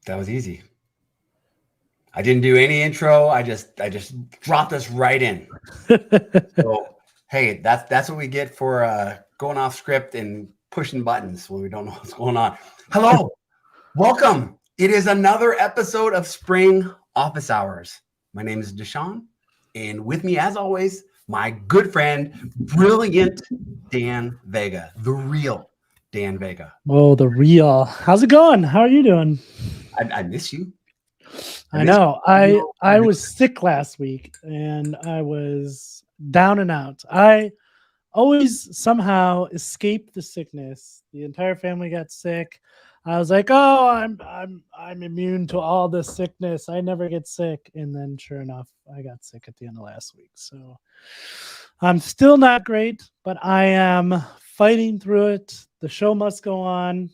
That was easy. I didn't do any intro. I just dropped us right in. So hey, that's what we get for going off script and pushing buttons when we don't know what's going on. Hello, welcome. It is another episode of Spring Office Hours. My name is DaShaun, and with me, as always, my good friend, brilliant Dan Vega, the real Dan Vega. Oh, the real. How's it going? How are you doing? I miss you. I know. I was sick last week and I was down and out. I always somehow escaped the sickness. The entire family got sick. I was like, "Oh, I'm immune to all this sickness. I never get sick." And then sure enough, I got sick at the end of last week. So I'm still not great, but I am fighting through it. The show must go on.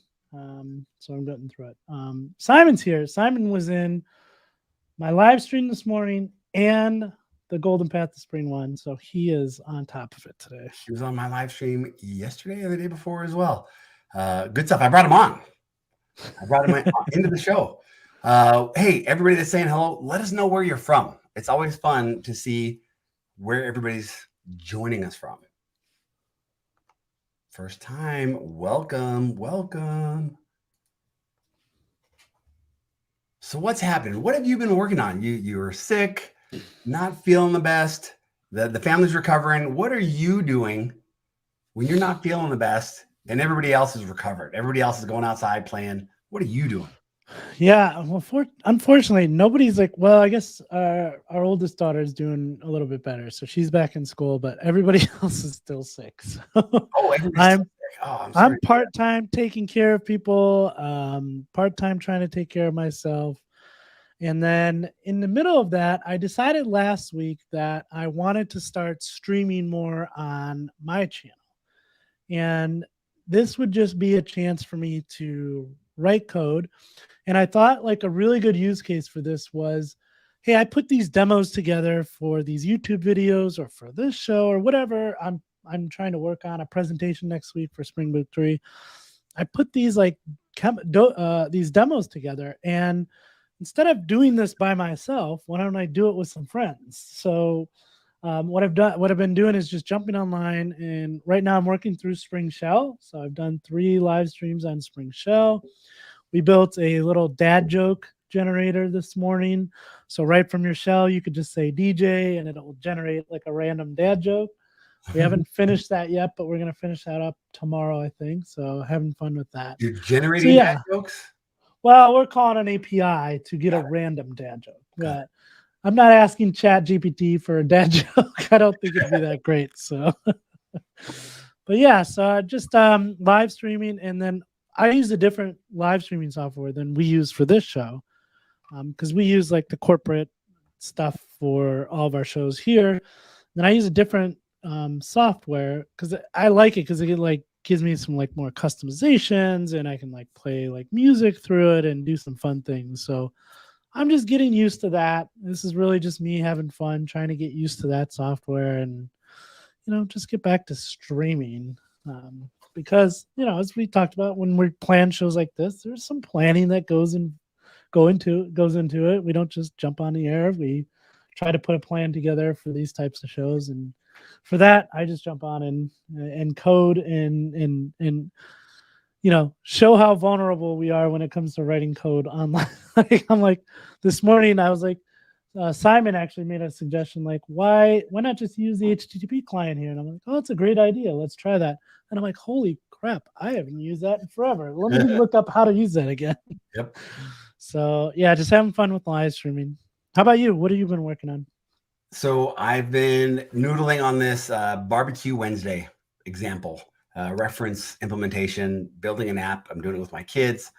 So I'm getting through it. Simon's here. Simon was in my live stream this morning and the Golden Path to Spring one. So he is on top of it today. He was on my live stream yesterday or the day before as well. Good stuff. I brought him on. I brought him into the show. Hey, everybody that's saying hello, let us know where you're from. It's always fun to see where everybody's joining us from. First time, welcome. So what's happened? What have you been working on? You were sick, not feeling the best. The family's recovering. What are you doing when you're not feeling the best and everybody else is recovered? Everybody else is going outside playing. What are you doing? Yeah, well, unfortunately, nobody's like, well, I guess our oldest daughter is doing a little bit better. So she's back in school, but everybody else is still sick. So I'm part-time taking care of people, part-time trying to take care of myself. And then in the middle of that, I decided last week that I wanted to start streaming more on my channel. And this would just be a chance for me to write code. And I thought like a really good use case for this was, hey, I put these demos together for these YouTube videos or for this show or whatever. I'm trying to work on a presentation next week for Spring Boot 3. I put these these demos together, and instead of doing this by myself, why don't I do it with some friends? So what I've been doing is just jumping online, and right now I'm working through Spring Shell. So I've done 3 live streams on Spring Shell. We built a little dad joke generator this morning. So right from your shell, you could just say DJ and it'll generate like a random dad joke. We haven't finished that yet, but we're going to finish that up tomorrow, I think. So having fun with that. You're generating dad jokes? Well, we're calling an API to get a random dad joke. But I'm not asking ChatGPT for a dad joke. I don't think it'd be that great. So, but yeah, so just live streaming, and then I use a different live streaming software than we use for this show, because we use like the corporate stuff for all of our shows here. Then I use a different software because I like it because it like gives me some like more customizations, and I can like play like music through it and do some fun things. So I'm just getting used to that. This is really just me having fun, trying to get used to that software and, just get back to streaming. Because, as we talked about, when we plan shows like this, there's some planning that goes into it. We don't just jump on the air. We try to put a plan together for these types of shows. And for that, I just jump on and code and show how vulnerable we are when it comes to writing code online. I'm like, this morning I was like, Simon actually made a suggestion, like, why not just use the HTTP client here? And I'm like, oh, that's a great idea. Let's try that. And I'm like, holy crap, I haven't used that in forever. Let me look up how to use that again. Yep. So yeah, just having fun with live streaming. How about you? What have you been working on? So I've been noodling on this Barbecue Wednesday example, reference implementation, building an app. I'm doing it with my kids,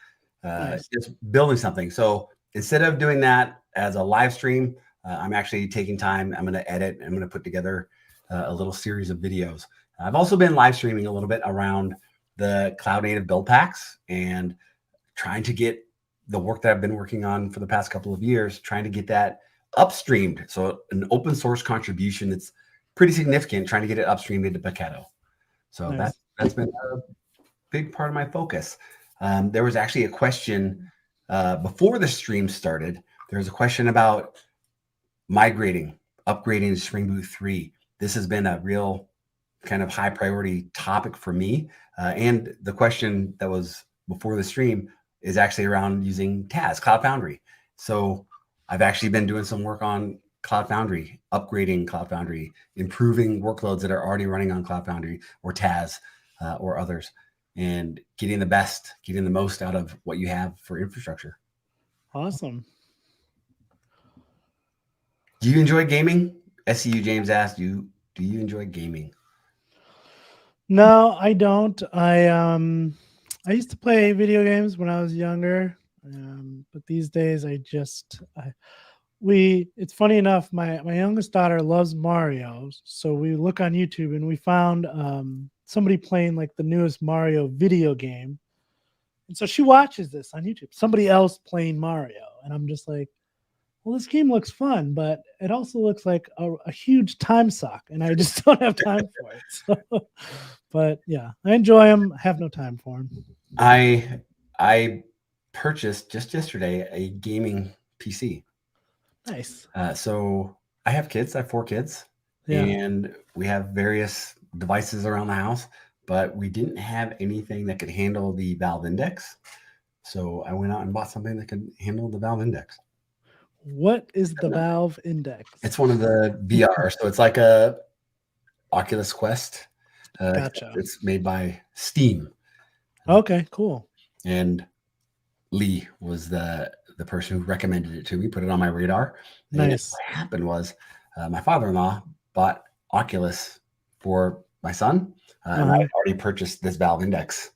Nice. just building something. So instead of doing that as a live stream, I'm actually taking time. I'm going to edit. I'm going to put together a little series of videos. I've also been live streaming a little bit around the cloud native build packs and trying to get the work that I've been working on for the past couple of years, trying to get that upstreamed. So an open source contribution that's pretty significant, trying to get it upstreamed into Paketo. So Nice. that's been a big part of my focus. There was actually a question before the stream started, there was a question about migrating, upgrading to Spring Boot 3. This has been a real kind of high priority topic for me. And the question that was before the stream is actually around using TAS, Cloud Foundry. So I've actually been doing some work on Cloud Foundry, upgrading Cloud Foundry, improving workloads that are already running on Cloud Foundry or TAS or others, and getting the most out of what you have for infrastructure. Awesome. Do you enjoy gaming? SCU James asked you, do you enjoy gaming? No, I don't. I used to play video games when I was younger, but these days it's funny enough, my youngest daughter loves Mario, so we look on YouTube and we found somebody playing like the newest Mario video game, and so she watches this on YouTube, somebody else playing Mario, and I'm just like, well, this game looks fun, but it also looks like a huge time suck, and I just don't have time for it. So, but yeah, I enjoy them. I have no time for them. I purchased just yesterday a gaming PC. Nice. So I have kids. I have 4 kids, and we have various devices around the house, but we didn't have anything that could handle the Valve Index. So I went out and bought something that could handle the Valve Index. What is the Valve Index? It's one of the VR. So it's like a Oculus Quest. Gotcha. It's made by Steam. Okay, cool. And Lee was the person who recommended it to me, put it on my radar. Nice. And what happened was my father-in-law bought Oculus for my son, and I had already purchased this Valve Index.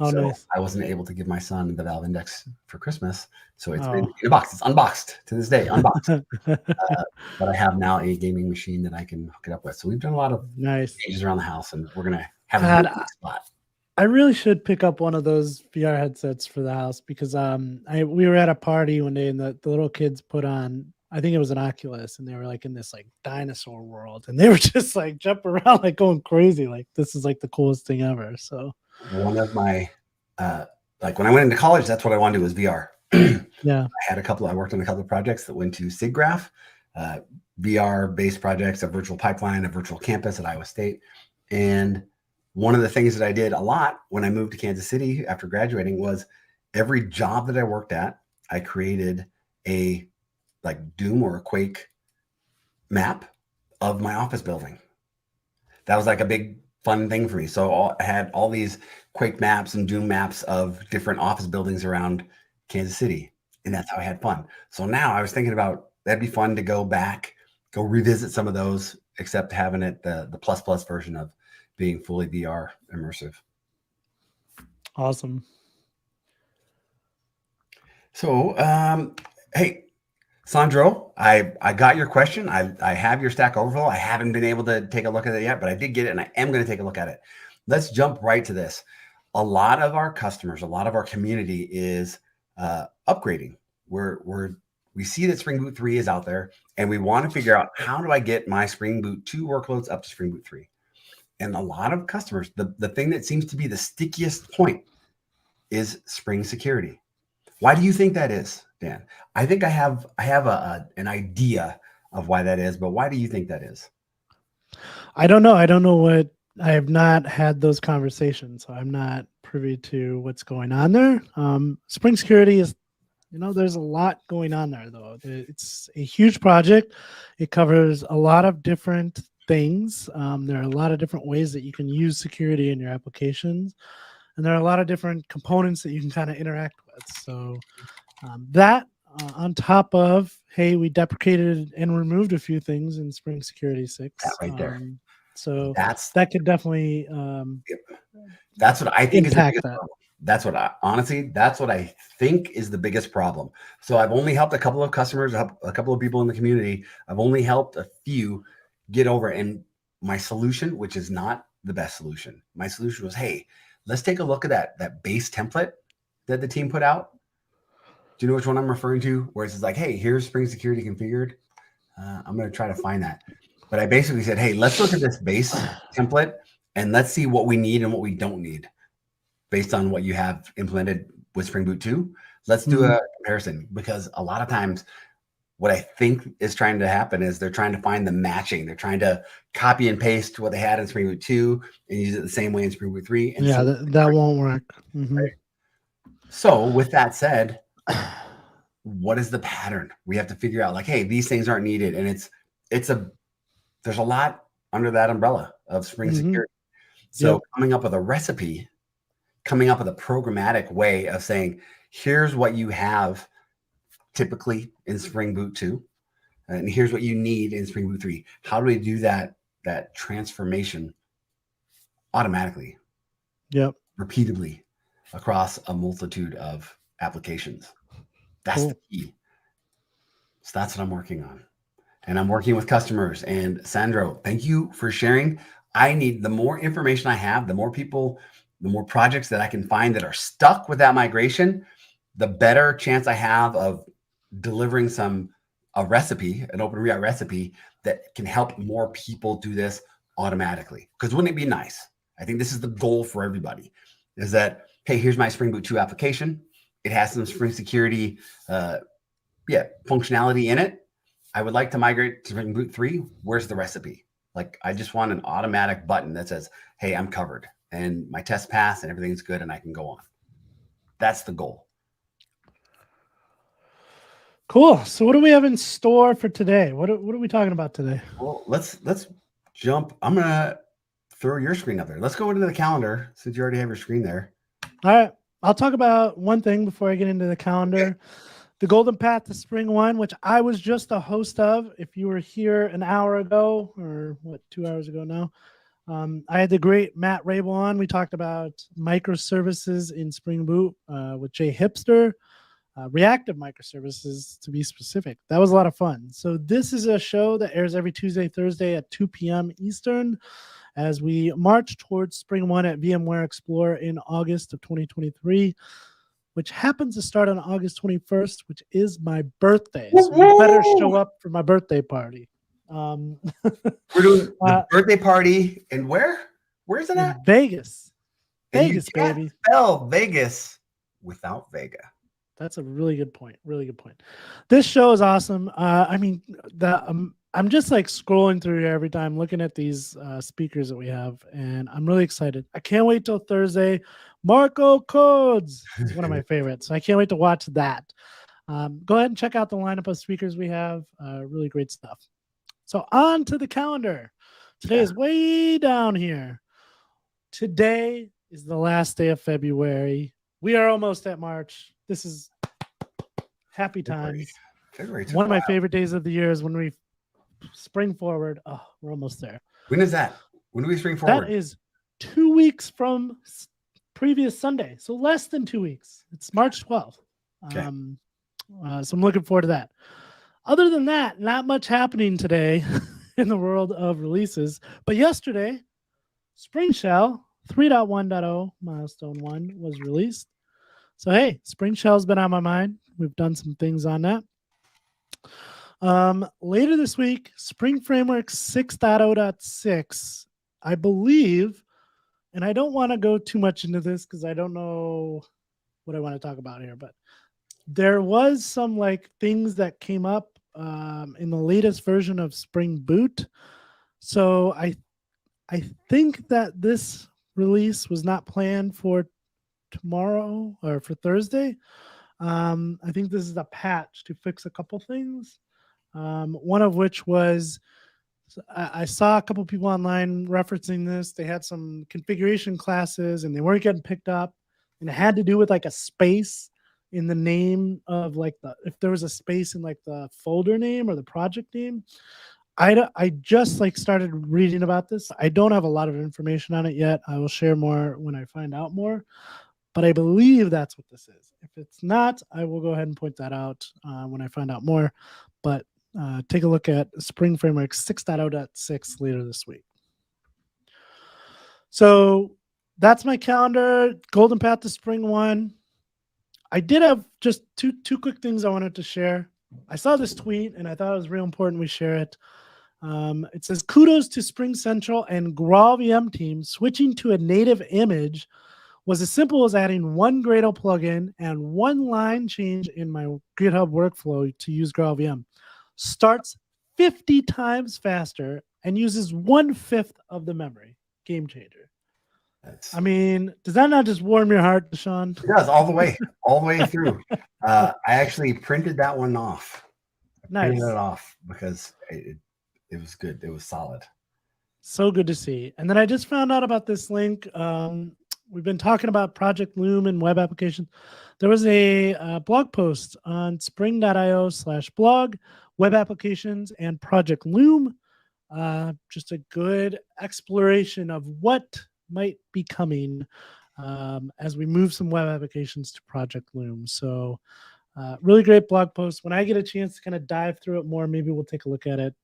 Oh, so nice. I wasn't able to give my son the Valve Index for Christmas, so it's been in a box. It's unboxed to this day, unboxed. But I have now a gaming machine that I can hook it up with. So we've done a lot of changes around the house, and we're gonna have a good spot. I really should pick up one of those VR headsets for the house, because we were at a party one day and the little kids put on, I think it was an Oculus, and they were like in this like dinosaur world, and they were just like jumping around like going crazy, like this is like the coolest thing ever. So one of my like when I went into college, that's what I wanted to do was VR. Yeah, I worked on a couple of projects that went to SIGGRAPH, VR based projects, a virtual pipeline, a virtual campus at Iowa State. And one of the things that I did a lot when I moved to Kansas City after graduating was every job that I worked at, I created a like Doom or a Quake map of my office building. That was like a big fun thing for me. So I had all these Quake maps and Doom maps of different office buildings around Kansas City. And that's how I had fun. So now I was thinking about, that'd be fun to go back, go revisit some of those, except having it the plus version of being fully VR immersive. Awesome. So, hey, Sandro, I got your question. I have your Stack Overflow. I haven't been able to take a look at it yet, but I did get it, and I am going to take a look at it. Let's jump right to this. A lot of our customers, a lot of our community is upgrading. We see that Spring Boot 3 is out there, and we want to figure out, how do I get my Spring Boot 2 workloads up to Spring Boot 3? And a lot of customers, the thing that seems to be the stickiest point is Spring security. Why do you think that is, Dan? I think I have an idea of why that is, but why do you think that is? I don't know. I have not had those conversations, so I'm not privy to what's going on there. Spring security is, there's a lot going on there, though. It's a huge project. It covers a lot of different things. There are a lot of different ways that you can use security in your applications, and there are a lot of different components that you can kind of interact with. So that on top of, hey, we deprecated and removed a few things in Spring Security 6. That right there. So that could definitely that's what I think is the biggest that. problem. That's what I think is the biggest problem. So I've only helped a couple of customers, a couple of people in the community. I've only helped a few get over. And my solution, which is not the best solution, my solution was, hey, let's take a look at that base template that the team put out. Do you know which one I'm referring to? Where it's like, hey, here's Spring Security configured. I'm going to try to find that. But I basically said, hey, let's look at this base template and let's see what we need and what we don't need based on what you have implemented with Spring Boot 2. Let's do a comparison, because a lot of times what I think is trying to happen is they're trying to find the matching. They're trying to copy and paste what they had in Spring Boot 2 and use it the same way in Spring Boot 3. And Yeah, that won't work. Right? So with that said, what is the pattern? We have to figure out, like, hey, these things aren't needed. And there's a lot under that umbrella of Spring security. So coming up with a recipe, coming up with a programmatic way of saying, here's what you have typically in Spring Boot 2, and here's what you need in Spring Boot 3. How do we do that transformation automatically? Repeatedly across a multitude of applications. That's the key. So that's what I'm working on. And I'm working with customers. And Sandro, thank you for sharing. I need, the more information I have, the more people, the more projects that I can find that are stuck with that migration, the better chance I have of delivering a recipe, an open reroute recipe that can help more people do this automatically. Because wouldn't it be nice? I think this is the goal for everybody, is that, hey, here's my Spring Boot 2 application. It has some Spring security functionality in it. I would like to migrate to Spring Boot 3. Where's the recipe? Like, I just want an automatic button that says, hey, I'm covered and my test passed and everything's good and I can go on. That's the goal. Cool. So what do we have in store for today? What are we talking about today? Well, let's jump. I'm going to throw your screen up there. Let's go into the calendar since you already have your screen there. All right. I'll talk about one thing before I get into the calendar. Okay. The Golden Path to Spring 1, which I was just a host of. If you were here an hour ago, or 2 hours ago now, I had the great Matt Rabel on. We talked about microservices in Spring Boot with Jay Hipster, reactive microservices to be specific. That was a lot of fun. So this is a show that airs every Tuesday, Thursday at 2 p.m. Eastern as we march towards Spring 1 at VMware Explorer in August of 2023. Which happens to start on August 21st, which is my birthday. So you better show up for my birthday party. We're doing the birthday party in where? Where's it at? Vegas. And Vegas, baby. Spell Vegas without Vega. That's a really good point. Really good point. This show is awesome. I'm just like scrolling through here every time, looking at these speakers that we have, and I'm really excited. I can't wait till Thursday. Marco Codes is one of my favorites. So I can't wait to watch that. Go ahead and check out the lineup of speakers we have. Really great stuff. So on to the calendar. Today is way down here. Today is the last day of February. We are almost at March. This is happy times. February one of my favorite days of the year is when we spring forward. Oh, we're almost there. When is that? When do we spring forward? That is 2 weeks from previous Sunday, so less than 2 weeks. It's March 12th. Okay. So I'm looking forward to that. Other than that, not much happening today in the world of releases. But yesterday, Spring Shell 3.1.0 Milestone 1 was released. So hey, Spring Shell's been on my mind. We've done some things on that. Later this week, Spring Framework 6.0.6, I believe. And I don't want to go too much into this because I don't know what I want to talk about here, but there was some like things that came up in the latest version of Spring Boot. So I think that this release was not planned for tomorrow or for Thursday. I think this is a patch to fix a couple things. One of which was, I saw a couple people online referencing this. They had some configuration classes and they weren't getting picked up, and it had to do with like a space in the name of like if there was a space in like the folder name or the project name. I just like started reading about this. I don't have a lot of information on it yet. I will share more when I find out more, but I believe that's what this is. If it's not, I will go ahead and point that out when I find out more. But take a look at Spring Framework 6.0.6 later this week. So that's my calendar. Golden Path to Spring 1. I did have just two quick things I wanted to share. I saw this tweet and I thought it was real important we share it. It says, kudos to Spring Central and Graal VM team switching to a native image was as simple as adding one Gradle plugin and one line change in my GitHub workflow to use GraalVM. Starts 50 times faster and uses 1/5 of the memory. Game changer. I mean, does that not just warm your heart, DaShaun? It does, all the way through. I actually printed that one off. Nice. Printed it off because it was good. It was solid. So good to see. And then I just found out about this link. We've been talking about Project Loom and web applications. There was a blog post on spring.io/blog, web applications and Project Loom. Just a good exploration of what might be coming as we move some web applications to Project Loom. So really great blog post. When I get a chance to kind of dive through it more, maybe we'll take a look at it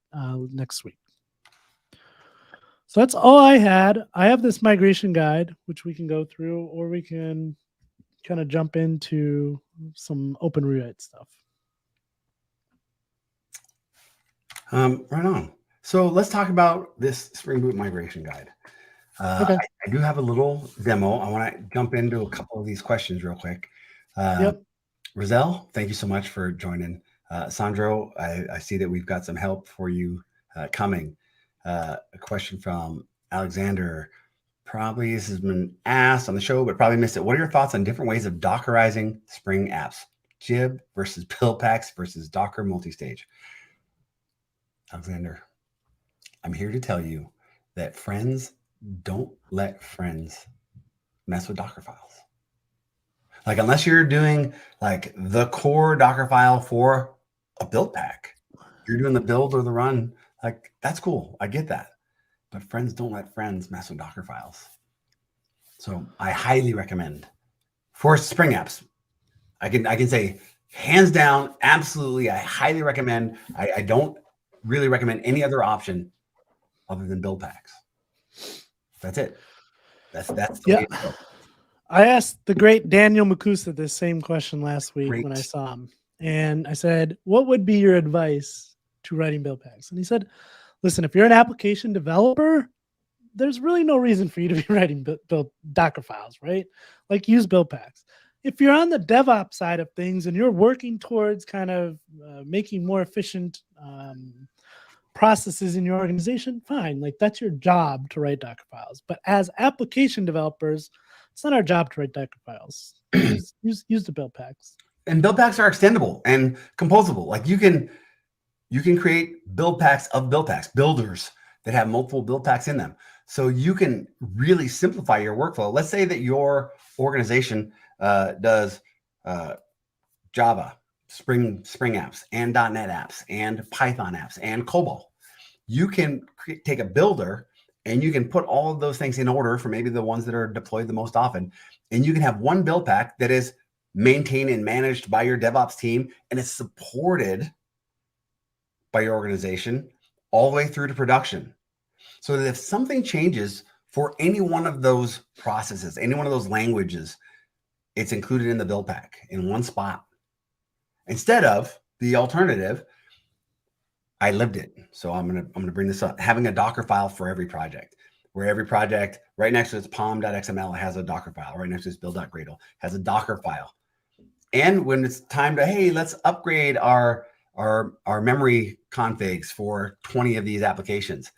next week. So that's all I had. I have this migration guide, which we can go through, or we can kind of jump into some open rewrite stuff. Right on. So let's talk about this Spring Boot migration guide. Okay. I do have a little demo. I want to jump into a couple of these questions real quick. Yep. Roselle, thank you so much for joining. Sandro, I see that we've got some help for you coming. A question from Alexander. Probably this has been asked on the show, but probably missed it. What are your thoughts on different ways of Dockerizing Spring apps? Jib versus build packs versus Docker multi-stage. Alexander, I'm here to tell you that friends don't let friends mess with Docker files. Like, unless you're doing like the core Docker file for a build pack, you're doing the build or the run, like that's cool. I get that. But friends don't let friends mess with Docker files. So I highly recommend for Spring apps. I can say hands down, absolutely. I highly recommend. I don't really recommend any other option other than build packs. That's it. That's the way to go. I asked the great Daniel Makusa this same question last week when I saw him. And I said, what would be your advice to writing build packs? And he said, listen, if you're an application developer, there's really no reason for you to be writing build Docker files, right? Like, use build packs. If you're on the DevOps side of things and you're working towards kind of making more efficient processes in your organization, fine. Like, that's your job to write Docker files. But as application developers, it's not our job to write Docker files. use the build packs. And build packs are extendable and composable. Like, you can create build packs of build packs, builders that have multiple build packs in them. So you can really simplify your workflow. Let's say that your organization does Java, Spring apps, and .NET apps, and Python apps, and COBOL. You can take a builder and you can put all of those things in order for maybe the ones that are deployed the most often. And you can have one build pack that is maintained and managed by your DevOps team, and it's supported by your organization all the way through to production. So that if something changes for any one of those processes, any one of those languages, it's included in the build pack in one spot. Instead of the alternative, I lived it. So I'm gonna bring this up. Having a Docker file for every project, where every project right next to its pom.xml has a Docker file. Right next to its build.gradle has a Docker file. And when it's time to, hey, let's upgrade our memory configs for 20 of these applications,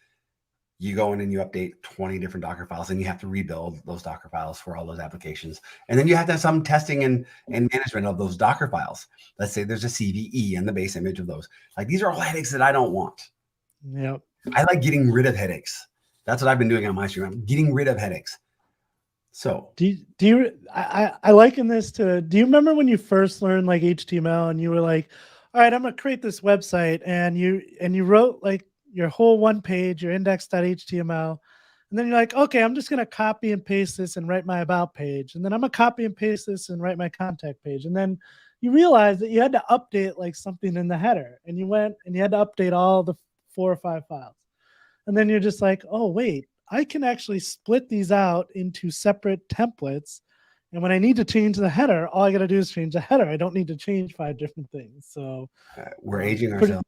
you go in and you update 20 different Docker files, and you have to rebuild those Docker files for all those applications. And then you have to have some testing and management of those Docker files. Let's say there's a CVE in the base image of those. Like, these are all headaches that I don't want. Yep. I like getting rid of headaches. That's what I've been doing on my stream. I'm getting rid of headaches. So I liken this to, do you remember when you first learned like HTML and you were like, all right, I'm going to create this website, and you wrote like your whole one page, your index.html. And then you're like, okay, I'm just going to copy and paste this and write my about page. And then I'm going to copy and paste this and write my contact page. And then you realize that you had to update like something in the header, and you went and you had to update all the 4 or 5 files. And then you're just like, oh, wait, I can actually split these out into separate templates. And when I need to change the header, all I got to do is change the header. I don't need to change 5 different things. So we're aging ourselves.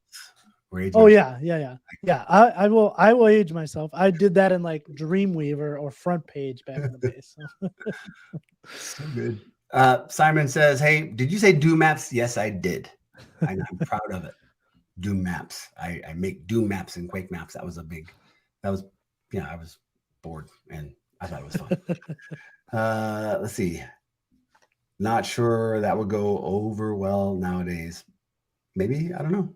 Or age Oh yourself. yeah. I will age myself. I did that in like Dreamweaver or Front Page back in the day. So So good. Simon says, "Hey, did you say Doom maps?" Yes, I did. I'm proud of it. Doom maps. I make Doom maps and Quake maps. That was I was bored and I thought it was fun. Let's see. Not sure that would go over well nowadays. Maybe, I don't know.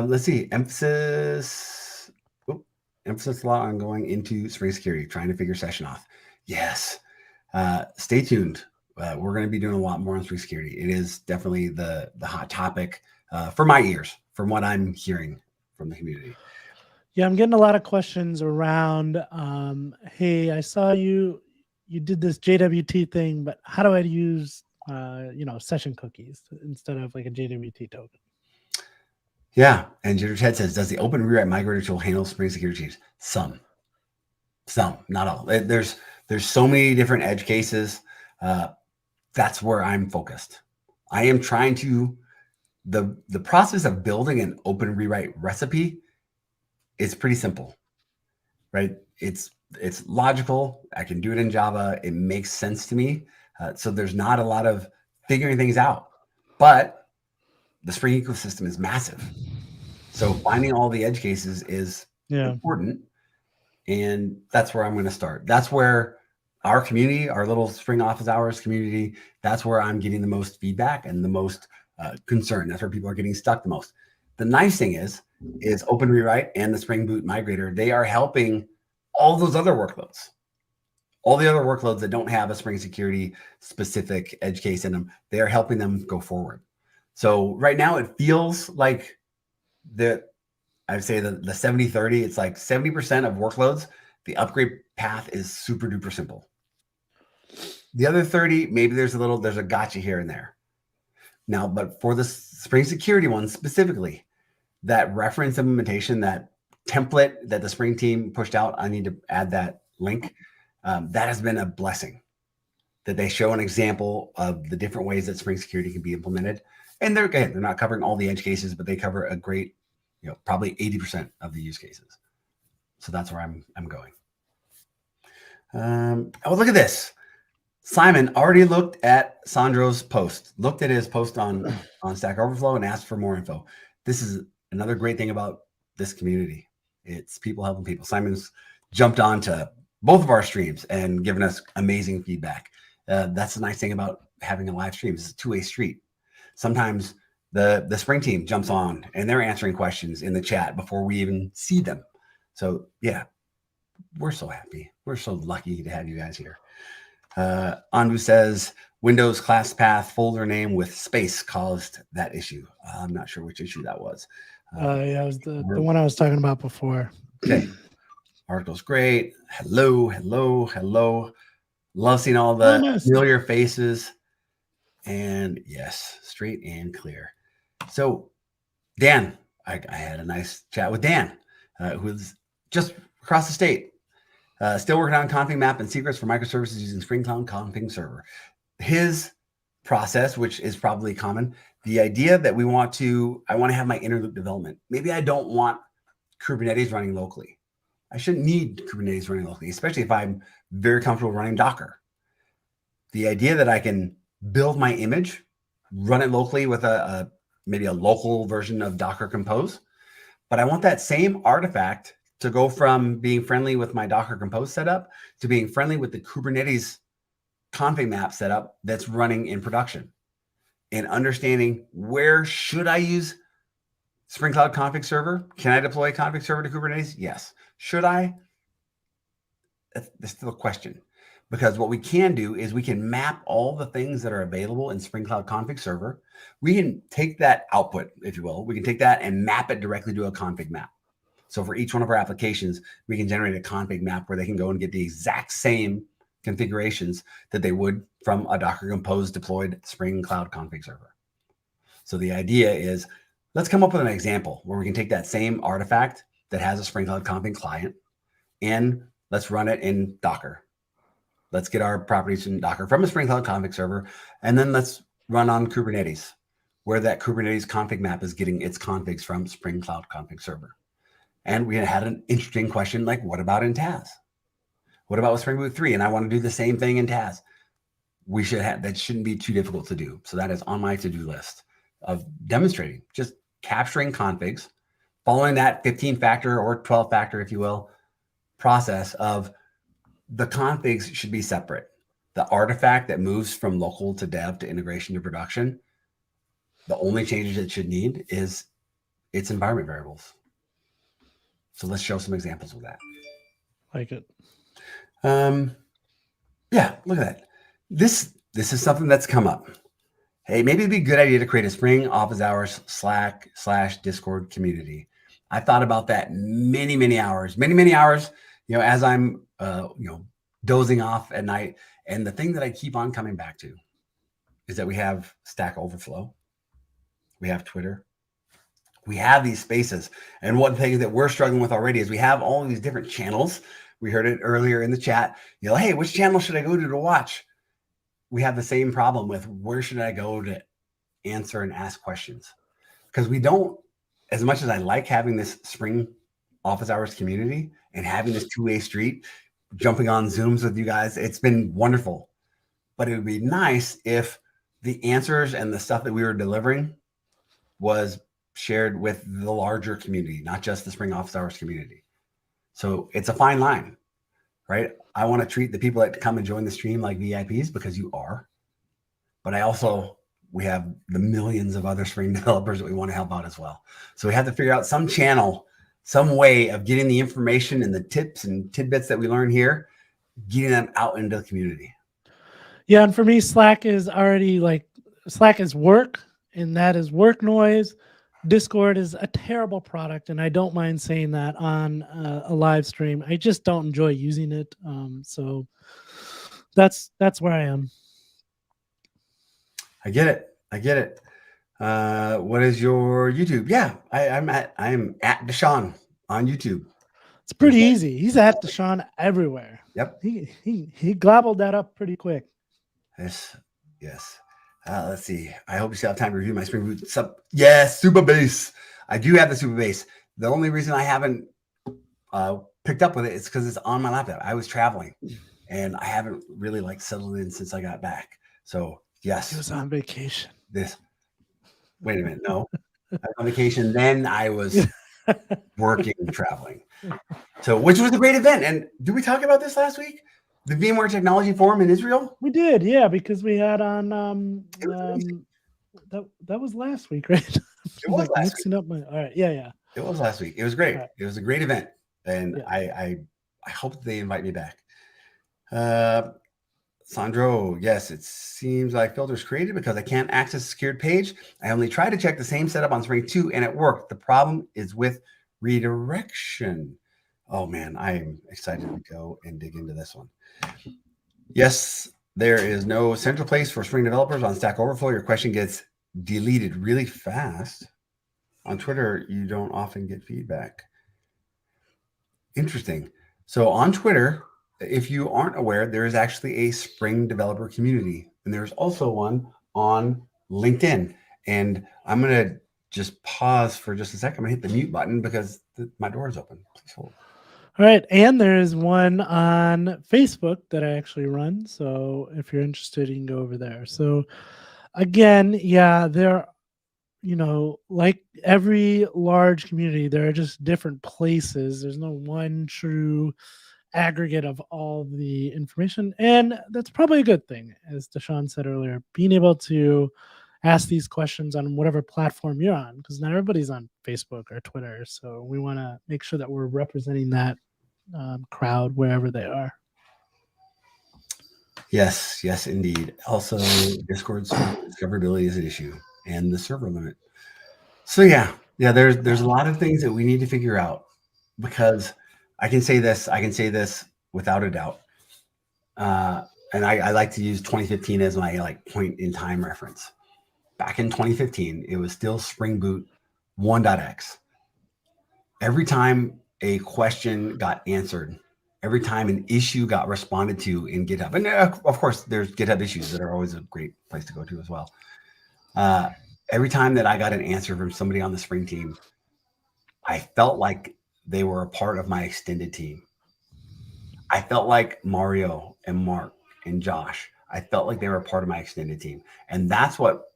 Let's see. Emphasis a lot on going into spring security, trying to figure session off. Yes. Stay tuned. We're going to be doing a lot more on spring security. It is definitely the hot topic for my ears, from what I'm hearing from the community. yeah, I'm getting a lot of questions around. Hey, I saw you did this JWT thing, but how do I use session cookies instead of like a JWT token? Yeah. And Jitter Ted says, does the open rewrite migrator tool handle spring security changes? Some, not all. There's so many different edge cases. That's where I'm focused. I am trying to, the process of building an open rewrite recipe is pretty simple, right? It's logical. I can do it in Java. It makes sense to me. So there's not a lot of figuring things out, but the Spring ecosystem is massive. So finding all the edge cases is important. And that's where I'm going to start. That's where our community, our little Spring office hours community, that's where I'm getting the most feedback and the most concern. That's where people are getting stuck the most. The nice thing is Open Rewrite and the Spring Boot Migrator, they are helping all those other workloads. All the other workloads that don't have a Spring Security specific edge case in them, they are helping them go forward. So right now it feels like I'd say the 70-30, it's like 70% of workloads, the upgrade path is super duper simple. The other 30, maybe there's a gotcha here and there. Now, but for the Spring Security one specifically, that reference implementation, that template that the Spring team pushed out, I need to add that link. That has been a blessing, that they show an example of the different ways that Spring Security can be implemented. And they're not covering all the edge cases, but they cover a great, probably 80% of the use cases. So that's where I'm going. Oh, look at this. Simon already looked at Sandro's post, looked at his post on Stack Overflow and asked for more info. This is another great thing about this community. It's people helping people. Simon's jumped on to both of our streams and given us amazing feedback. That's the nice thing about having a live stream. It's a two-way street. Sometimes the Spring team jumps on and they're answering questions in the chat before we even see them. So yeah, we're so happy. We're so lucky to have you guys here. Andu says Windows class path folder name with space caused that issue. I'm not sure which issue that was. Yeah, it was the one I was talking about before. Okay. Article's great. Hello. Love seeing all the familiar faces. And yes, straight and clear. So Dan, I had a nice chat with Dan, who's just across the state. Still working on config map and secrets for microservices using Spring Cloud Config Server. His process, which is probably common, the idea that I want to have my interloop development. Maybe I don't want Kubernetes running locally. I shouldn't need Kubernetes running locally, especially if I'm very comfortable running Docker. The idea that I can build my image, run it locally with maybe a local version of Docker Compose, but I want that same artifact to go from being friendly with my Docker Compose setup to being friendly with the Kubernetes config map setup that's running in production, and understanding where should I use Spring Cloud Config Server? Can I deploy a config server to Kubernetes? Yes. Should I? That's still a question, because what we can do is we can map all the things that are available in Spring Cloud Config Server. We can take that output, if you will, we can take that and map it directly to a config map. So for each one of our applications, we can generate a config map where they can go and get the exact same configurations that they would from a Docker Compose deployed Spring Cloud Config Server. So the idea is, let's come up with an example where we can take that same artifact that has a Spring Cloud Config client and let's run it in Docker. Let's get our properties in Docker from a Spring Cloud Config Server, and then let's run on Kubernetes. where that Kubernetes config map is getting its configs from Spring Cloud Config Server. And we had an interesting question like, what about in Taz? What about with Spring Boot 3? And I want to do the same thing in Taz. That shouldn't be too difficult to do. So that is on my to-do list of demonstrating, just capturing configs, following that 15-factor or 12-factor, if you will, process of the configs should be separate. The artifact that moves from local to dev to integration to production, the only changes it should need is its environment variables. So let's show some examples of that. Like it. Yeah, look at that. This is something that's come up. Hey, maybe it'd be a good idea to create a Spring office hours Slack/Discord community. I thought about that many hours, as I'm, dozing off at night. And the thing that I keep on coming back to is that we have Stack Overflow. We have Twitter. We have these spaces. And one thing that we're struggling with already is we have all of these different channels. We heard it earlier in the chat. Hey, which channel should I go to watch? We have the same problem with where should I go to answer and ask questions? Because we don't, as much as I like having this Spring office hours community and having this two-way street, jumping on Zooms with you guys, it's been wonderful. But it would be nice if the answers and the stuff that we were delivering was shared with the larger community, not just the Spring office hours community. So it's a fine line, right? I want to treat the people that come and join the stream like VIPs because you are. But we have the millions of other Spring developers that we want to help out as well. So we have to figure out some channel, some way of getting the information and the tips and tidbits that we learn here, getting them out into the community. Yeah, and for me, Slack is work, and that is work noise. Discord is a terrible product, and I don't mind saying that on a live stream. I just don't enjoy using it. So that's where I am. I get it. What is your YouTube? Yeah, I'm at DaShaun on YouTube. It's pretty easy. He's at DaShaun everywhere. Yep. He gobbled that up pretty quick. Yes. Let's see. I hope you still have time to review my Spring Boot sub. Yes, Super Base. I do have the Super Base. The only reason I haven't picked up with it is because it's on my laptop. I was traveling, and I haven't really settled in since I got back. So yes, he was on vacation. Wait a minute. No, I was on vacation. Then I was working, traveling. So, which was a great event. And did we talk about this last week? The VMware Technology Forum in Israel? We did, yeah, because we had on that was last week, right? It was last week. All right, yeah. It was last week. It was great. Right. It was a great event, and yeah. I hope they invite me back. Sandro, yes, it seems like filters created because I can't access a secured page. I only tried to check the same setup on Spring 2, and it worked. The problem is with redirection. Oh man, I am excited to go and dig into this one. Yes, there is no central place for Spring developers on Stack Overflow. Your question gets deleted really fast. On Twitter, you don't often get feedback. Interesting. So on Twitter, if you aren't aware, there is actually a Spring developer community, and there's also one on LinkedIn. And I'm going to just pause for just a second. I'm going to hit the mute button because my door is open. Please hold. All right, and there's one on Facebook that I actually run. So if you're interested, you can go over there. So again, yeah, there, like every large community, there are just different places. There's no one true aggregate of all the information, and that's probably a good thing, as DaShaun said earlier, being able to ask these questions on whatever platform you're on, because not everybody's on Facebook or Twitter. So we want to make sure that we're representing that crowd wherever they are. Yes, indeed. Also, Discord's discoverability is an issue, and the server limit. So yeah, there's a lot of things that we need to figure out, because I can say this without a doubt. And I like to use 2015 as my point in time reference. Back in 2015, it was still Spring Boot 1.x. Every time a question got answered, every time an issue got responded to in GitHub, and of course, there's GitHub issues that are always a great place to go to as well. every time that I got an answer from somebody on the spring team, I felt like they were a part of my extended team. I felt like Mario and Mark and Josh, I felt like they were a part of my extended team. And that's what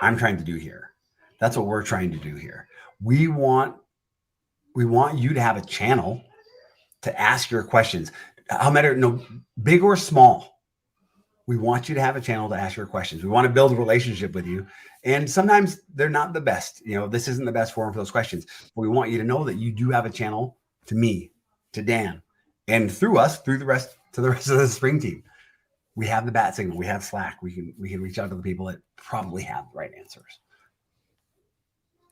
I'm trying to do here. That's what we're trying to do here. We want you to have a channel to ask your questions. No matter big or small. We want you to have a channel to ask your questions. We want to build a relationship with you. And sometimes they're not the best. This isn't the best forum for those questions. But we want you to know that you do have a channel to me, to Dan, and through us, through the rest of the spring team. We have the bat signal. We have Slack. We can reach out to the people that probably have the right answers.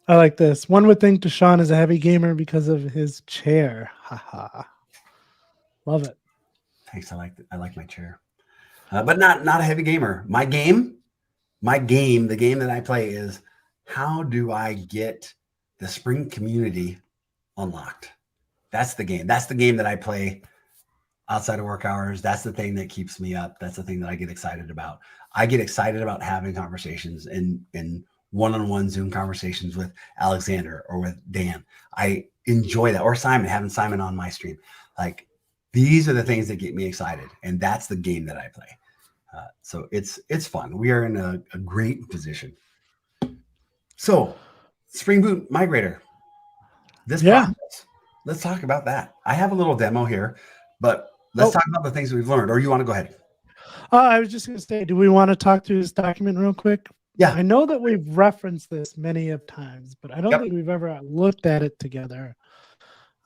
I like this. One would think DaShaun is a heavy gamer because of his chair. Haha. Love it. Thanks. I like my chair. But not a heavy gamer. The game that I play is, how do I get the spring community unlocked? That's the game. That's the game that I play outside of work hours. That's the thing that keeps me up. That's the thing that I get excited about. I get excited about having conversations in one-on-one Zoom conversations with Alexander or with Dan. I enjoy that. Or having Simon on my stream. Like, these are the things that get me excited. And that's the game that I play. So it's fun. We are in a great position. So, Spring Boot Migrator. This process. Let's talk about that. I have a little demo here, but let's talk about the things we've learned. Or you want to go ahead? I was just going to say, do we want to talk through this document real quick? Yeah. I know that we've referenced this many of times, but I don't think we've ever looked at it together.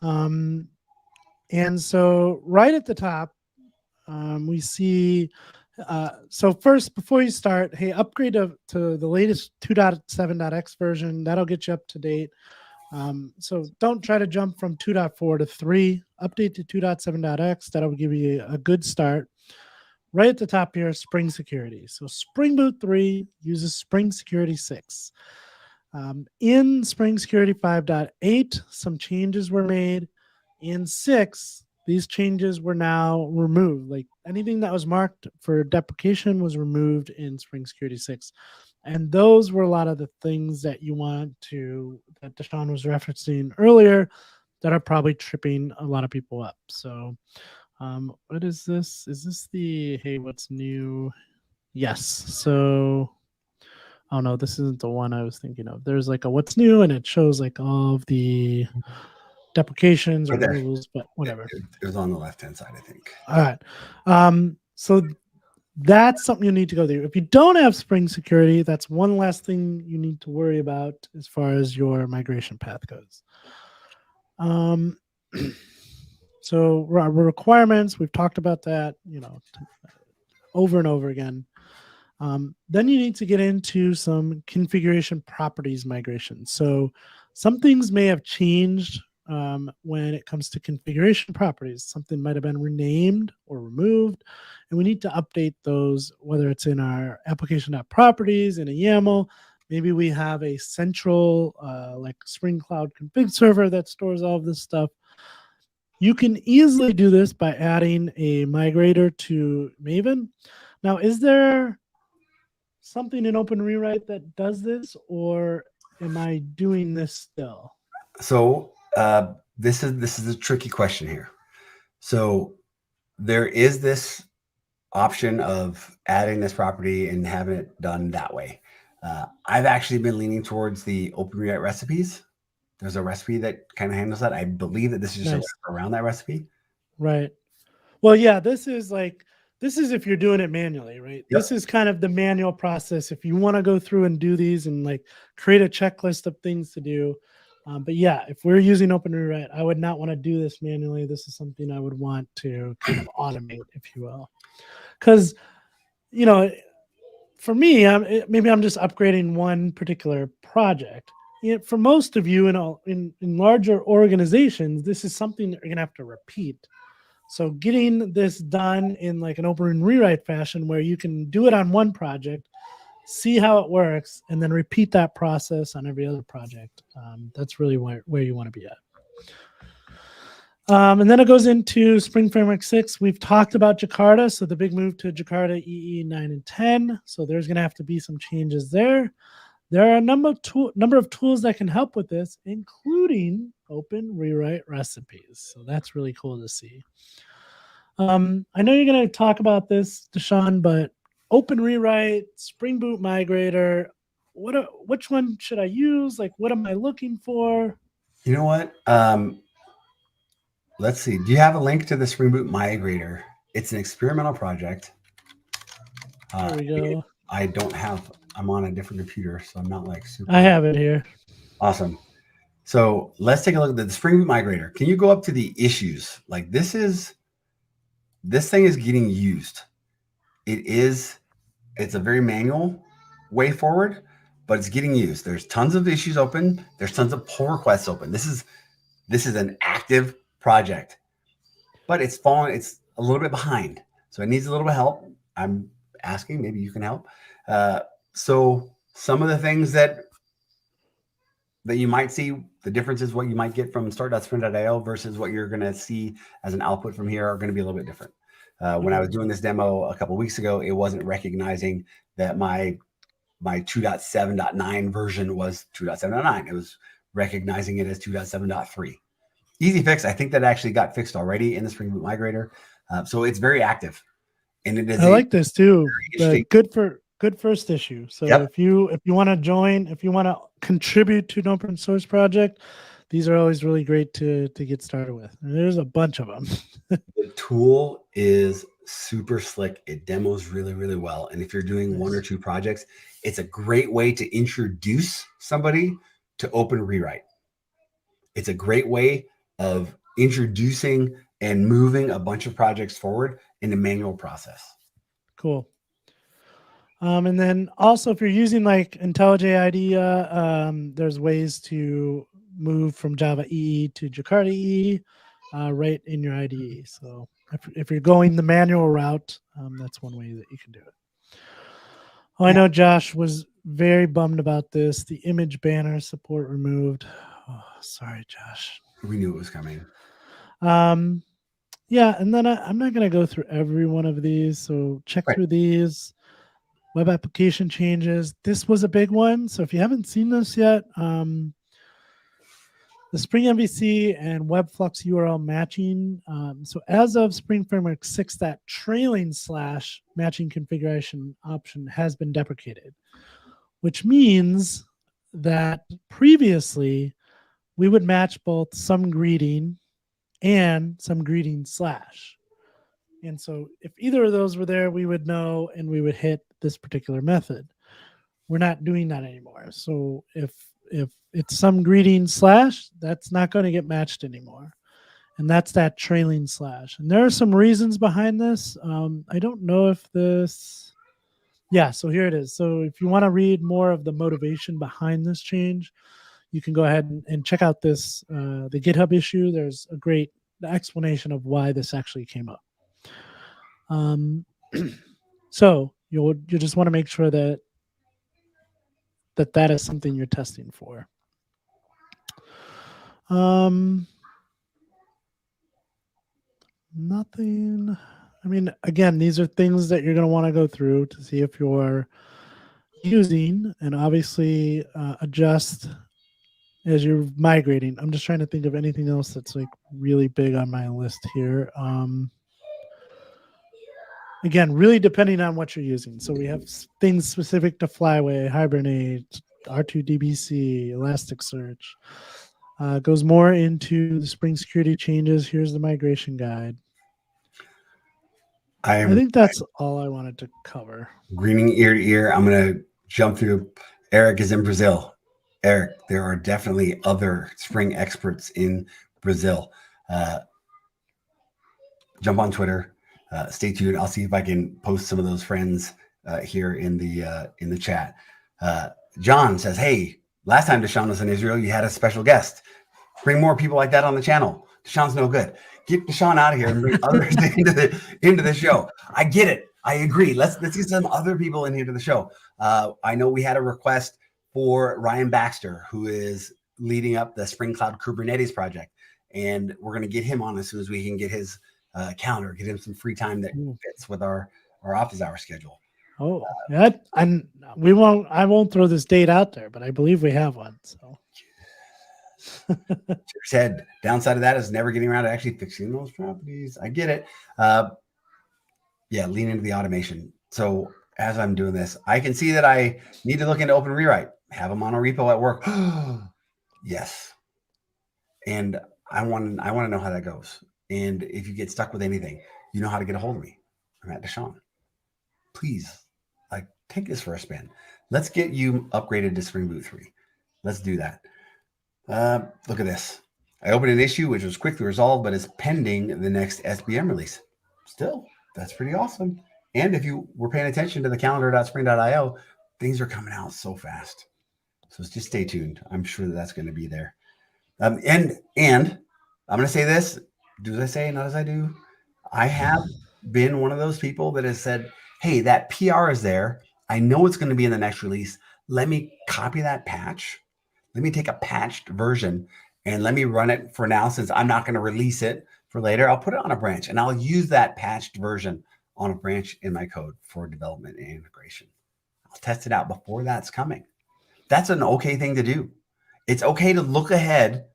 And so right at the top, we see, so first, before you start, hey, upgrade to the latest 2.7.x version. That'll get you up to date. So don't try to jump from 2.4 to 3. Update to 2.7.x. That'll give you a good start. Right at the top here, Spring Security. So Spring Boot 3 uses Spring Security 6. In Spring Security 5.8, some changes were made. In 6, these changes were now removed. Like, anything that was marked for deprecation was removed in Spring Security 6. And those were a lot of the things that that DaShaun was referencing earlier that are probably tripping a lot of people up. So what is this? Is this the, hey, what's new? Yes. So, oh no, this isn't the one I was thinking of. There's like a what's new, and it shows like all of the deprecations or removals, but whatever. It was on the left-hand side, I think. All right. So that's something you need to go through. If you don't have Spring Security, that's one last thing you need to worry about as far as your migration path goes. So requirements, we've talked about that, over and over again. Then you need to get into some configuration properties migration. So some things may have changed when it comes to configuration properties. Something might have been renamed or removed, and we need to update those, whether it's in our application.properties, in a YAML. Maybe we have a central like Spring Cloud config server that stores all of this stuff. You can easily do this by adding a migrator to Maven. Now, is there something in Open Rewrite that does this, or am I doing this still? So this is a tricky question here. So there is this option of adding this property and having it done that way. I've actually been leaning towards the Open Rewrite recipes. There's a recipe that kind of handles that. I believe that this is just around that recipe. Right. Well, yeah, this is if you're doing it manually, right? Yep. This is kind of the manual process. If you want to go through and do these and like create a checklist of things to do. But yeah, if we're using Open Rewrite, I would not want to do this manually. This is something I would want to kind of automate, if you will. Because, for me, maybe I'm just upgrading one particular project. For most of you in larger organizations, this is something that you're going to have to repeat. So getting this done in like an Open Rewrite fashion where you can do it on one project, see how it works, and then repeat that process on every other project. That's really where you want to be at. And then it goes into Spring Framework 6. We've talked about Jakarta, so the big move to Jakarta EE 9 and 10. So there's going to have to be some changes there. There are a number of tools that can help with this, including open rewrite recipes. So that's really cool to see. I know you're going to talk about this, DaShaun, but open rewrite, Spring Boot migrator, which one should I use? Like, what am I looking for? You know what? Let's see. Do you have a link to the Spring Boot migrator? It's an experimental project. There we go. I don't have. I'm on a different computer, so I'm not like super. I have it here. Awesome. So let's take a look at the Spring Boot migrator. Can you go up to the issues? Like this thing is getting used. It's a very manual way forward, but it's getting used. There's tons of issues open. There's tons of pull requests open. This is an active project, but it's a little bit behind. So it needs a little bit of help. I'm asking, maybe you can help. So some of the things that you might see, the differences, what you might get from start.sprint.io versus what you're going to see as an output from here are going to be a little bit different. When I was doing this demo a couple of weeks ago, it wasn't recognizing that my 2.7.9 version was 2.7.9. It was recognizing it as 2.7.3. Easy fix. I think that actually got fixed already in the Spring Boot migrator. So it's very active. And it is I like this too. Good first issue. So if you want to join, if you want to contribute to an open source project, these are always really great to get started with. And there's a bunch of them. The tool is super slick. It demos really, really well. And if you're doing one or two projects, it's a great way to introduce somebody to open rewrite. It's a great way of introducing and moving a bunch of projects forward in the manual process. Cool. And then also, if you're using like IntelliJ IDEA, there's ways to move from Java EE to Jakarta EE right in your IDE. So if you're going the manual route, that's one way that you can do it. Oh, I know Josh was very bummed about this. The image banner support removed. Oh, sorry, Josh. We knew it was coming. Yeah, and then I'm not going to go through every one of these. So check through these. Web application changes. This was a big one. So if you haven't seen this yet, the Spring MVC and Webflux URL matching. So as of Spring Framework 6, that trailing / matching configuration option has been deprecated, which means that previously we would match both some greeting and some greeting /. And so if either of those were there, we would know and we would hit this particular method. We're not doing that anymore. So if it's some greeting /, that's not going to get matched anymore. And that's that trailing /. And there are some reasons behind this. I don't know if this... Yeah, so here it is. So if you want to read more of the motivation behind this change, you can go ahead and check out this, the GitHub issue. There's a great explanation of why this actually came up. So you just want to make sure that is something you're testing for. Nothing. I mean, again, these are things that you're going to want to go through to see if you're using, and obviously adjust as you're migrating. I'm just trying to think of anything else that's like really big on my list here. Again, really depending on what you're using. So we have things specific to Flyway, Hibernate, R2DBC, Elasticsearch. Goes more into the Spring security changes. Here's the migration guide. I think that's all I wanted to cover. Greening ear to ear. I'm going to jump through. Eric is in Brazil. Eric, there are definitely other Spring experts in Brazil. Jump on Twitter. Stay tuned. I'll see if I can post some of those friends here in the chat. John says, "Hey, last time DaShaun was in Israel, you had a special guest. Bring more people like that on the channel. DaShaun's no good. Get DaShaun out of here and bring others into the show." I get it. I agree. Let's get some other people in here to the show. I know we had a request for Ryan Baxter, who is leading up the Spring Cloud Kubernetes project, and we're going to get him on as soon as we can get his calendar, get him some free time that fits with our office hour schedule. Oh, yeah. I won't throw this date out there, but I believe we have one. So Said downside of that is never getting around to actually fixing those properties. I get it. Yeah, lean into the automation. So as I'm doing this, I can see that I need to look into open rewrite, have them on a repo at work. Yes. And I want to know how that goes. And if you get stuck with anything, you know how to get a hold of me. I'm at DaShaun. Please, like, take this for a spin. Let's get you upgraded to Spring Boot 3. Let's do that. Look at this. I opened an issue which was quickly resolved, but is pending the next SBM release. Still, that's pretty awesome. And if you were paying attention to the calendar.spring.io, things are coming out so fast. So just stay tuned. I'm sure that that's going to be there. And I'm going to say this. Do as I say, not as I do. I have been one of those people that has said, hey, that PR is there. I know it's going to be in the next release. Let me copy that patch. Let me take a patched version and let me run it for now, since I'm not going to release it for later. I'll put it on a branch and I'll use that patched version on a branch in my code for development and integration. I'll test it out before that's coming. That's an okay thing to do. It's okay to look ahead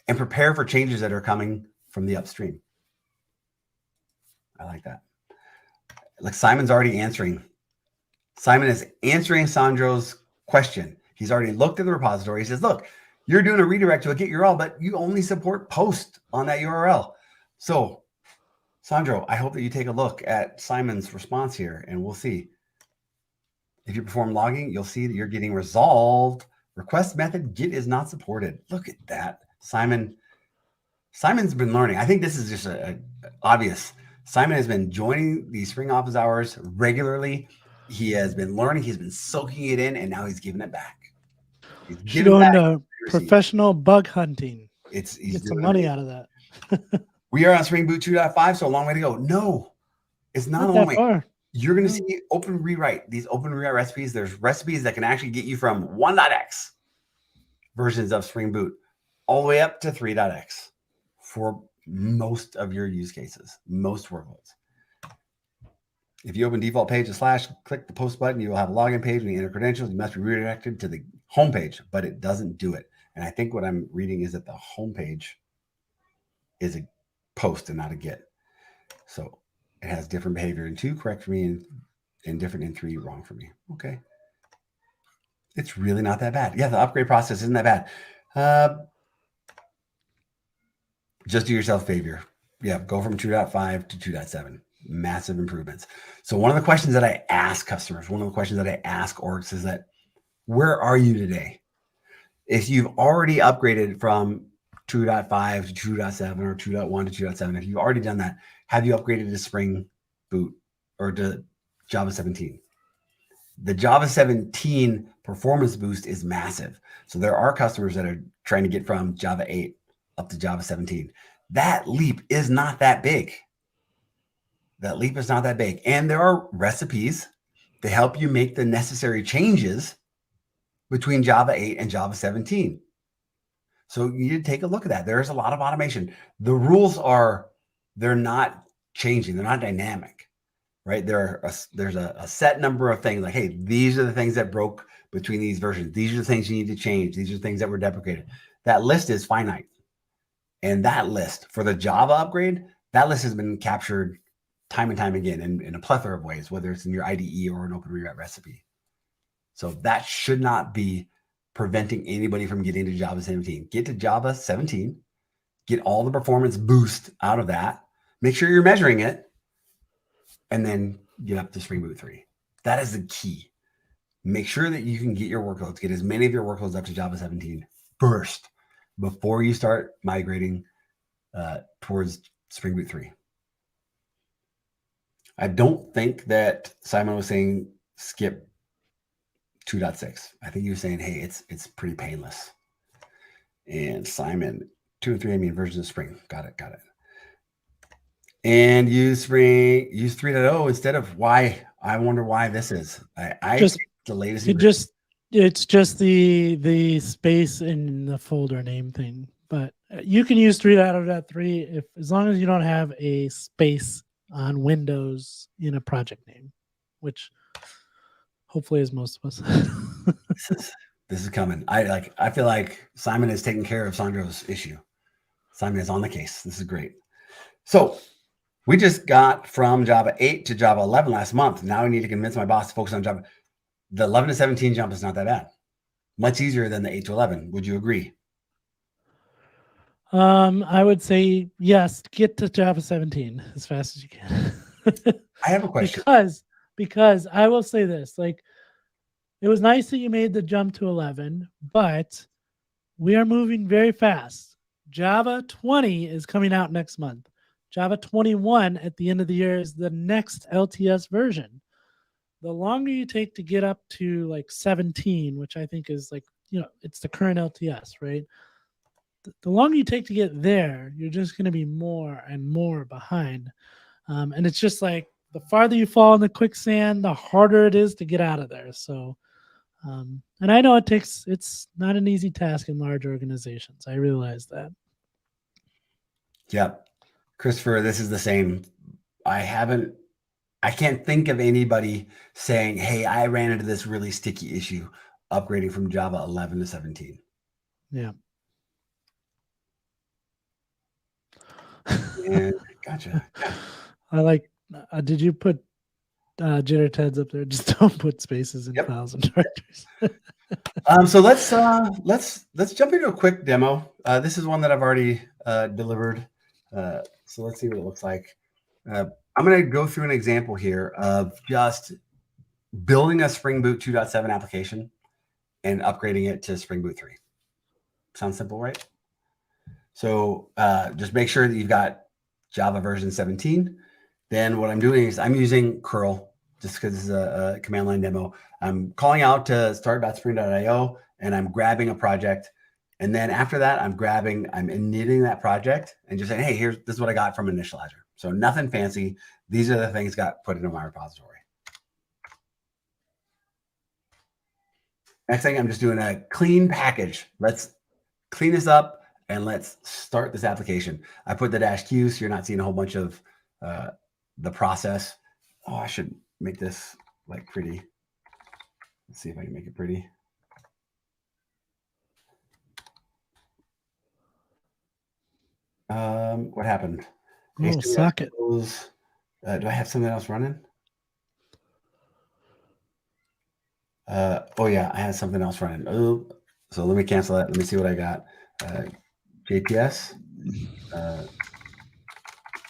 and prepare for changes that are coming from the upstream. I like that. Like Simon's already answering. Simon is answering Sandro's question. He's already looked at the repository. He says, look, you're doing a redirect to a Git URL, but you only support post on that URL. So, Sandro, I hope that you take a look at Simon's response here, and we'll see. If you perform logging, you'll see that you're getting resolved. Request method Git is not supported. Look at that. Simon's been learning. I think this is just obvious. Simon has been joining the Spring Office Hours regularly. He has been learning. He's been soaking it in, and now he's giving it back. He's doing professional bug hunting. Get some money out of that. We are on Spring Boot 2.5, so a long way to go. No, it's not a long way. You're going to see open rewrite. These open rewrite recipes, there's recipes that can actually get you from 1.x versions of Spring Boot all the way up to 3.x for most of your use cases, most workloads. If you open default page / click the post button, you will have a login page. When you enter credentials, you must be redirected to the home page, but it doesn't do it. And I think what I'm reading is that the home page is a post and not a Git. So it has different behavior in 2, correct for me, and different in 3, wrong for me. Okay. It's really not that bad. Yeah, the upgrade process isn't that bad. Just do yourself a favor. Yeah, go from 2.5 to 2.7. Massive improvements. So one of the questions that I ask customers, one of the questions that I ask orgs is that, where are you today? If you've already upgraded from 2.5 to 2.7 or 2.1 to 2.7, if you've already done that, have you upgraded to Spring Boot or to Java 17? The Java 17 performance boost is massive. So there are customers that are trying to get from Java 8 up to Java 17. That leap is not that big. That leap is not that big. And there are recipes to help you make the necessary changes between Java 8 and Java 17. So you need to take a look at that. There's a lot of automation. The rules they're not changing. They're not dynamic, right? There's a set number of things like, hey, these are the things that broke between these versions. These are the things you need to change. These are the things that were deprecated. That list is finite. And that list for the Java upgrade, that list has been captured time and time again in a plethora of ways, whether it's in your IDE or an open rewrite recipe. So that should not be preventing anybody from getting to Java 17. Get to Java 17, get all the performance boost out of that, make sure you're measuring it, and then get up to Spring Boot 3. That is the key. Make sure that you can get your workloads, get as many of your workloads up to Java 17 first before you start migrating towards Spring Boot 3. I don't think that Simon was saying skip 2.6. I think he was saying, hey, it's pretty painless. And Simon, 2 and 3, I mean versions of Spring. Got it. And use 3.0 instead of why. I wonder why this is. I just the latest. It's just the space in the folder name thing. But you can use 3.0.3 as long as you don't have a space on Windows in a project name, which hopefully as most of us. This is coming. I feel like Simon is taking care of Sandro's issue. Simon is on the case. This is great. So we just got from Java 8 to Java 11 last month. Now I need to convince my boss to focus on Java. The 11 to 17 jump is not that bad. Much easier than the 8 to 11. Would you agree? I would say yes, get to Java 17 as fast as you can. I have a question. Because I will say this, like, it was nice that you made the jump to 11, but we are moving very fast. Java 20 is coming out next month. Java 21 at the end of the year is the next LTS version. The longer you take to get up to like 17, which I think is like, it's the current LTS, right? The longer you take to get there, you're just going to be more and more behind. And it's just like the farther you fall in the quicksand, the harder it is to get out of there. So, and I know it's not an easy task in large organizations. I realize that. Yep. Christopher, this is the same. I can't think of anybody saying, hey, I ran into this really sticky issue upgrading from Java 11 to 17. Yeah. And gotcha. Yeah. I like, did you put jitter TEDs up there? Just don't put spaces in files and directories. So let's jump into a quick demo. This is one that I've already delivered. So let's see what it looks like. I'm going to go through an example here of just building a Spring Boot 2.7 application and upgrading it to Spring Boot 3. Sounds simple, right? So just make sure that you've got Java version 17. Then what I'm doing is I'm using curl just because this is a command line demo. I'm calling out to start.spring.io and I'm grabbing a project. And then after that, I'm initting that project and just saying, hey, this is what I got from Initializer. So nothing fancy. These are the things got put into my repository. Next thing, I'm just doing a clean package. Let's clean this up and let's start this application. I put the -q so you're not seeing a whole bunch of the process. Oh, I should make this like pretty. Let's see if I can make it pretty. What happened? Oh, socket. Do I have something else running? Oh yeah, I had something else running. Oh, so let me cancel that. Let me see what I got. JPS.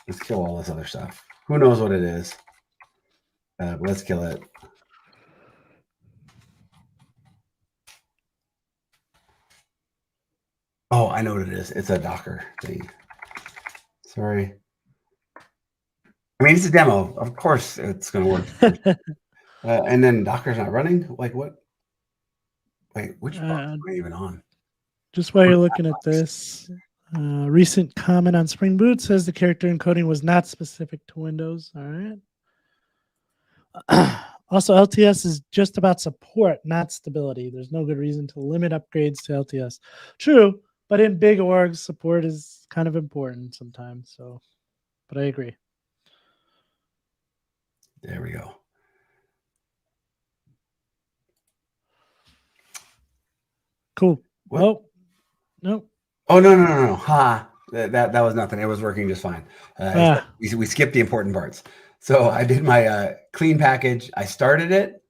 Let's kill all this other stuff. Who knows what it is? But let's kill it. Oh, I know what it is. It's a Docker thing. Sorry. I mean, it's a demo. Of course, it's going to work. And then Docker's not running. Like what? Wait, which box am I even on? Just while you're looking at this, recent comment on Spring Boot says the character encoding was not specific to Windows. All right. Also, LTS is just about support, not stability. There's no good reason to limit upgrades to LTS. True, but in big orgs, support is kind of important sometimes. So, but I agree. There we go. Cool. What? Oh, no. Oh, no. Ha. That was nothing. It was working just fine. We skipped the important parts. So I did my clean package. I started it.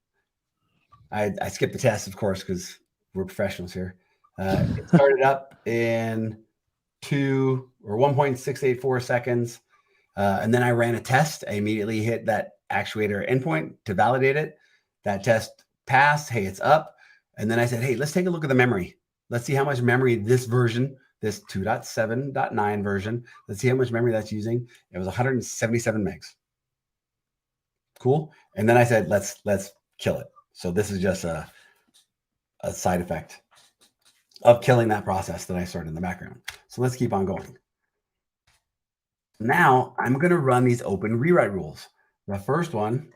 I skipped the test, of course, because we're professionals here. It started up in 1.684 seconds. And then I ran a test. I immediately hit that actuator endpoint to validate it. That test passed. Hey, it's up. And then I said, hey, let's take a look at the memory. Let's see how much memory this version, this 2.7.9 version, let's see how much memory that's using. It was 177 megs. Cool. And then I said, let's kill it. So this is just a side effect of killing that process that I started in the background. So let's keep on going. Now I'm going to run these open rewrite rules. The first one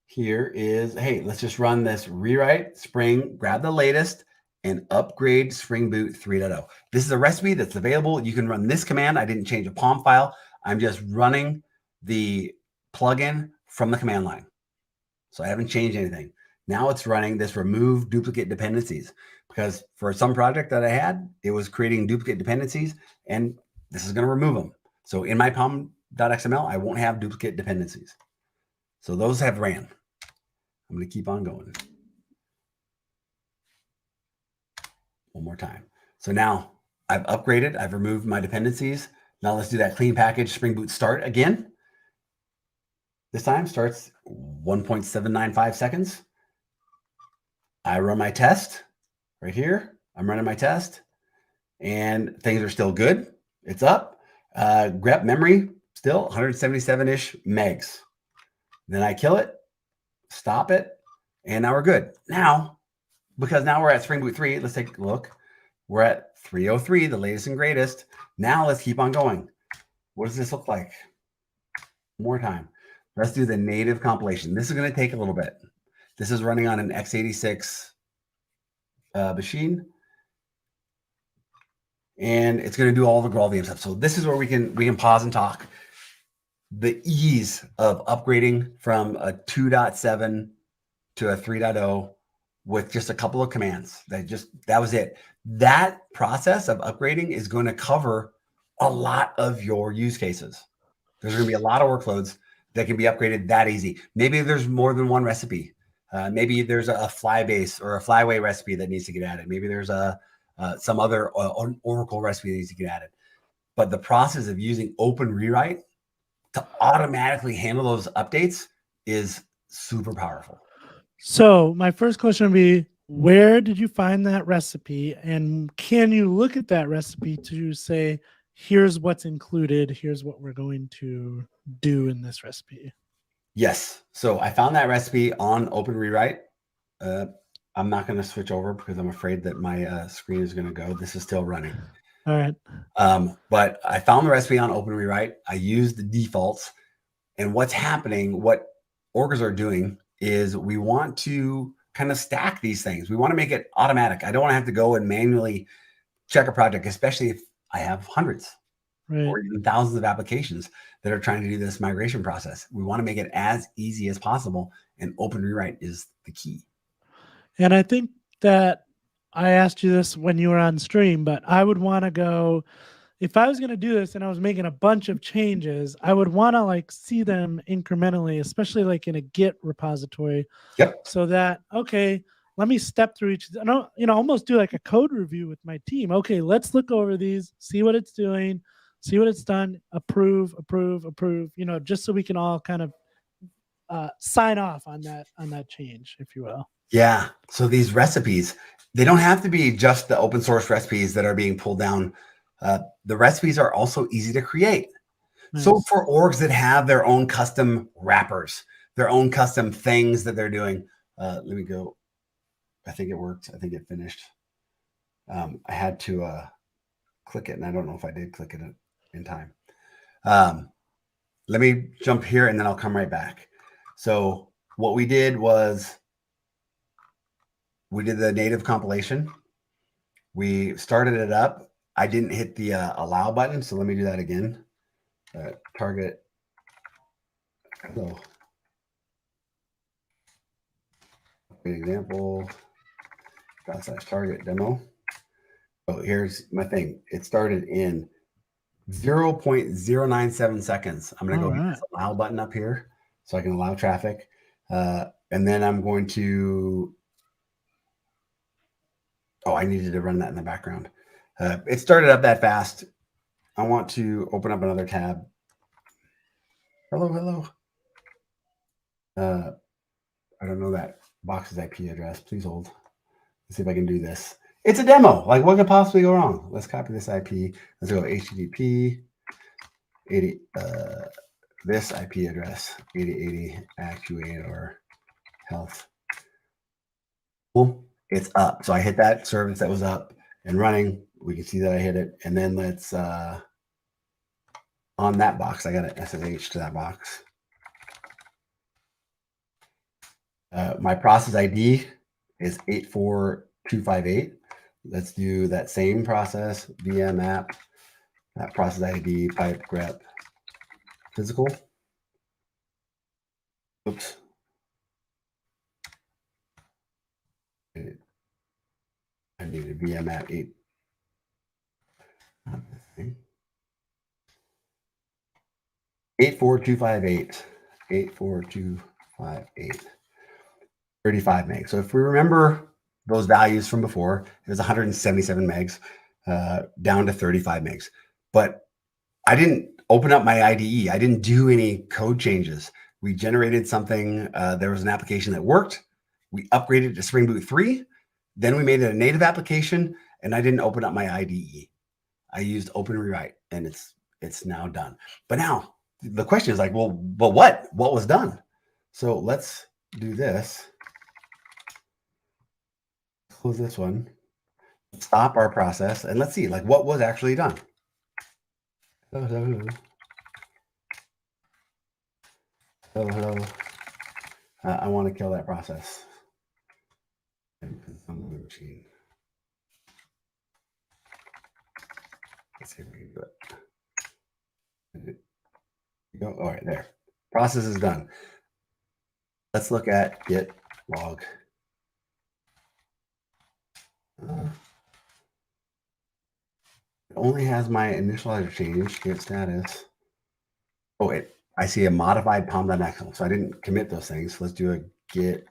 here is, hey, let's just run this rewrite Spring, grab the latest, and upgrade Spring Boot 3.0. This is a recipe that's available. You can run this command. I didn't change a POM file. I'm just running the plugin from the command line. So I haven't changed anything. Now it's running this remove duplicate dependencies, because for some project that I had, it was creating duplicate dependencies, and this is going to remove them. So in my pom.xml, I won't have duplicate dependencies. So those have ran. I'm going to keep on going. One more time. So now I've upgraded, I've removed my dependencies. Now let's do that clean package Spring Boot start again. This time starts 1.795 seconds. I run my test right here. I'm running my test and things are still good. It's up. Grep memory still 177-ish megs. Then I kill it, stop it, and now we're good. Now, because now we're at Spring Boot 3, let's take a look. We're at 303, the latest and greatest. Now let's keep on going. What does this look like? One more time. Let's do the native compilation. This is going to take a little bit. This is running on an x86 machine, and it's going to do all the GraalVM stuff. So this is where we can pause and talk. The ease of upgrading from a 2.7 to a 3.0 with just a couple of commands. That was it. That process of upgrading is going to cover a lot of your use cases. There's going to be a lot of workloads that can be upgraded that easy. Maybe there's more than one recipe. Maybe there's a flybase or a flyway recipe that needs to get added. Maybe there's some other Oracle recipe that needs to get added. But the process of using Open Rewrite to automatically handle those updates is super powerful. So my first question would be, where did you find that recipe? And can you look at that recipe to say, here's what's included, here's what we're going to do in this recipe? Yes. So I found that recipe on Open Rewrite. I'm not going to switch over because I'm afraid that my screen is going to go. This is still running. All right. But I found the recipe on Open Rewrite. I used the defaults. And what's happening, what orgs are doing is we want to kind of stack these things. We want to make it automatic. I don't want to have to go and manually check a project, especially if I have hundreds or even thousands of applications that are trying to do this migration process. We want to make it as easy as possible, and Open Rewrite is the key. And I think that I asked you this when you were on stream, but I would want to go, if I was going to do this and I was making a bunch of changes, I would want to like see them incrementally, especially like in a Git repository. Yep. So that, okay, let me step through each, almost do like a code review with my team. Okay, let's look over these, see what it's doing, see what it's done, approve, just so we can all kind of sign off on that change, if you will. Yeah. So these recipes, they don't have to be just the open source recipes that are being pulled down. The recipes are also easy to create. Nice. So for orgs that have their own custom wrappers, their own custom things that they're doing, let me go. I think it worked. I think it finished. I had to click it, and I don't know if I did click it in time. Let me jump here, and then I'll come right back. So what we did was we did the native compilation. We started it up. I didn't hit the allow button, so let me do that again. Target. Hello. Example. /target demo. So here's my thing. It started in 0.097 seconds. I'm going to go hit this allow button up here so I can allow traffic. And then I'm going to, I needed to run that in the background. It started up that fast. I want to open up another tab. Hello. I don't know that box's IP address. Please hold. Let's see if I can do this. It's a demo. Like, what could possibly go wrong? Let's copy this IP. Let's go HTTP 80. This IP address 8080 actuator health. Cool. It's up. So I hit that service that was up and running. We can see that I hit it. And then let's on that box, I got an SSH to that box. My process ID is 84258. Let's do that same process, VM app, that process ID, pipe grep, physical. Oops. I need a VM at 8. 84258. 84258. 35 megs. So if we remember those values from before, it was 177 megs down to 35 megs. But I didn't open up my IDE. I didn't do any code changes. We generated something. There was an application that worked. We upgraded to Spring Boot 3. Then we made it a native application, and I didn't open up my IDE. I used Open Rewrite, and it's now done. But now the question is like, well, but what was done? So let's do this. Close this one. Stop our process, and let's see like what was actually done. Hello. I want to kill that process. Machine. Let's see if we can do it. Go. All right, there. Process is done. Let's look at git log. It only has my initializer change, git status. Oh, wait. I see a modified pom.xml. So I didn't commit those things. Let's do a git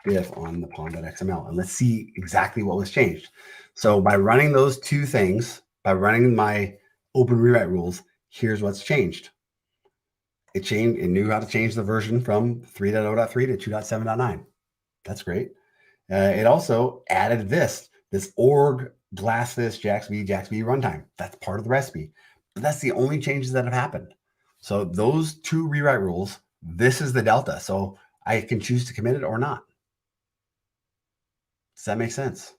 diff on the pom.xml and let's see exactly what was changed. So by running those two things, by running my open rewrite rules, here's what's changed. It knew how to change the version from 3.0.3 to 2.7.9. That's great. It also added this org glassfist jaxb runtime. That's part of the recipe. But that's the only changes that have happened. So those two rewrite rules, this is the delta. So I can choose to commit it or not. Does that make sense?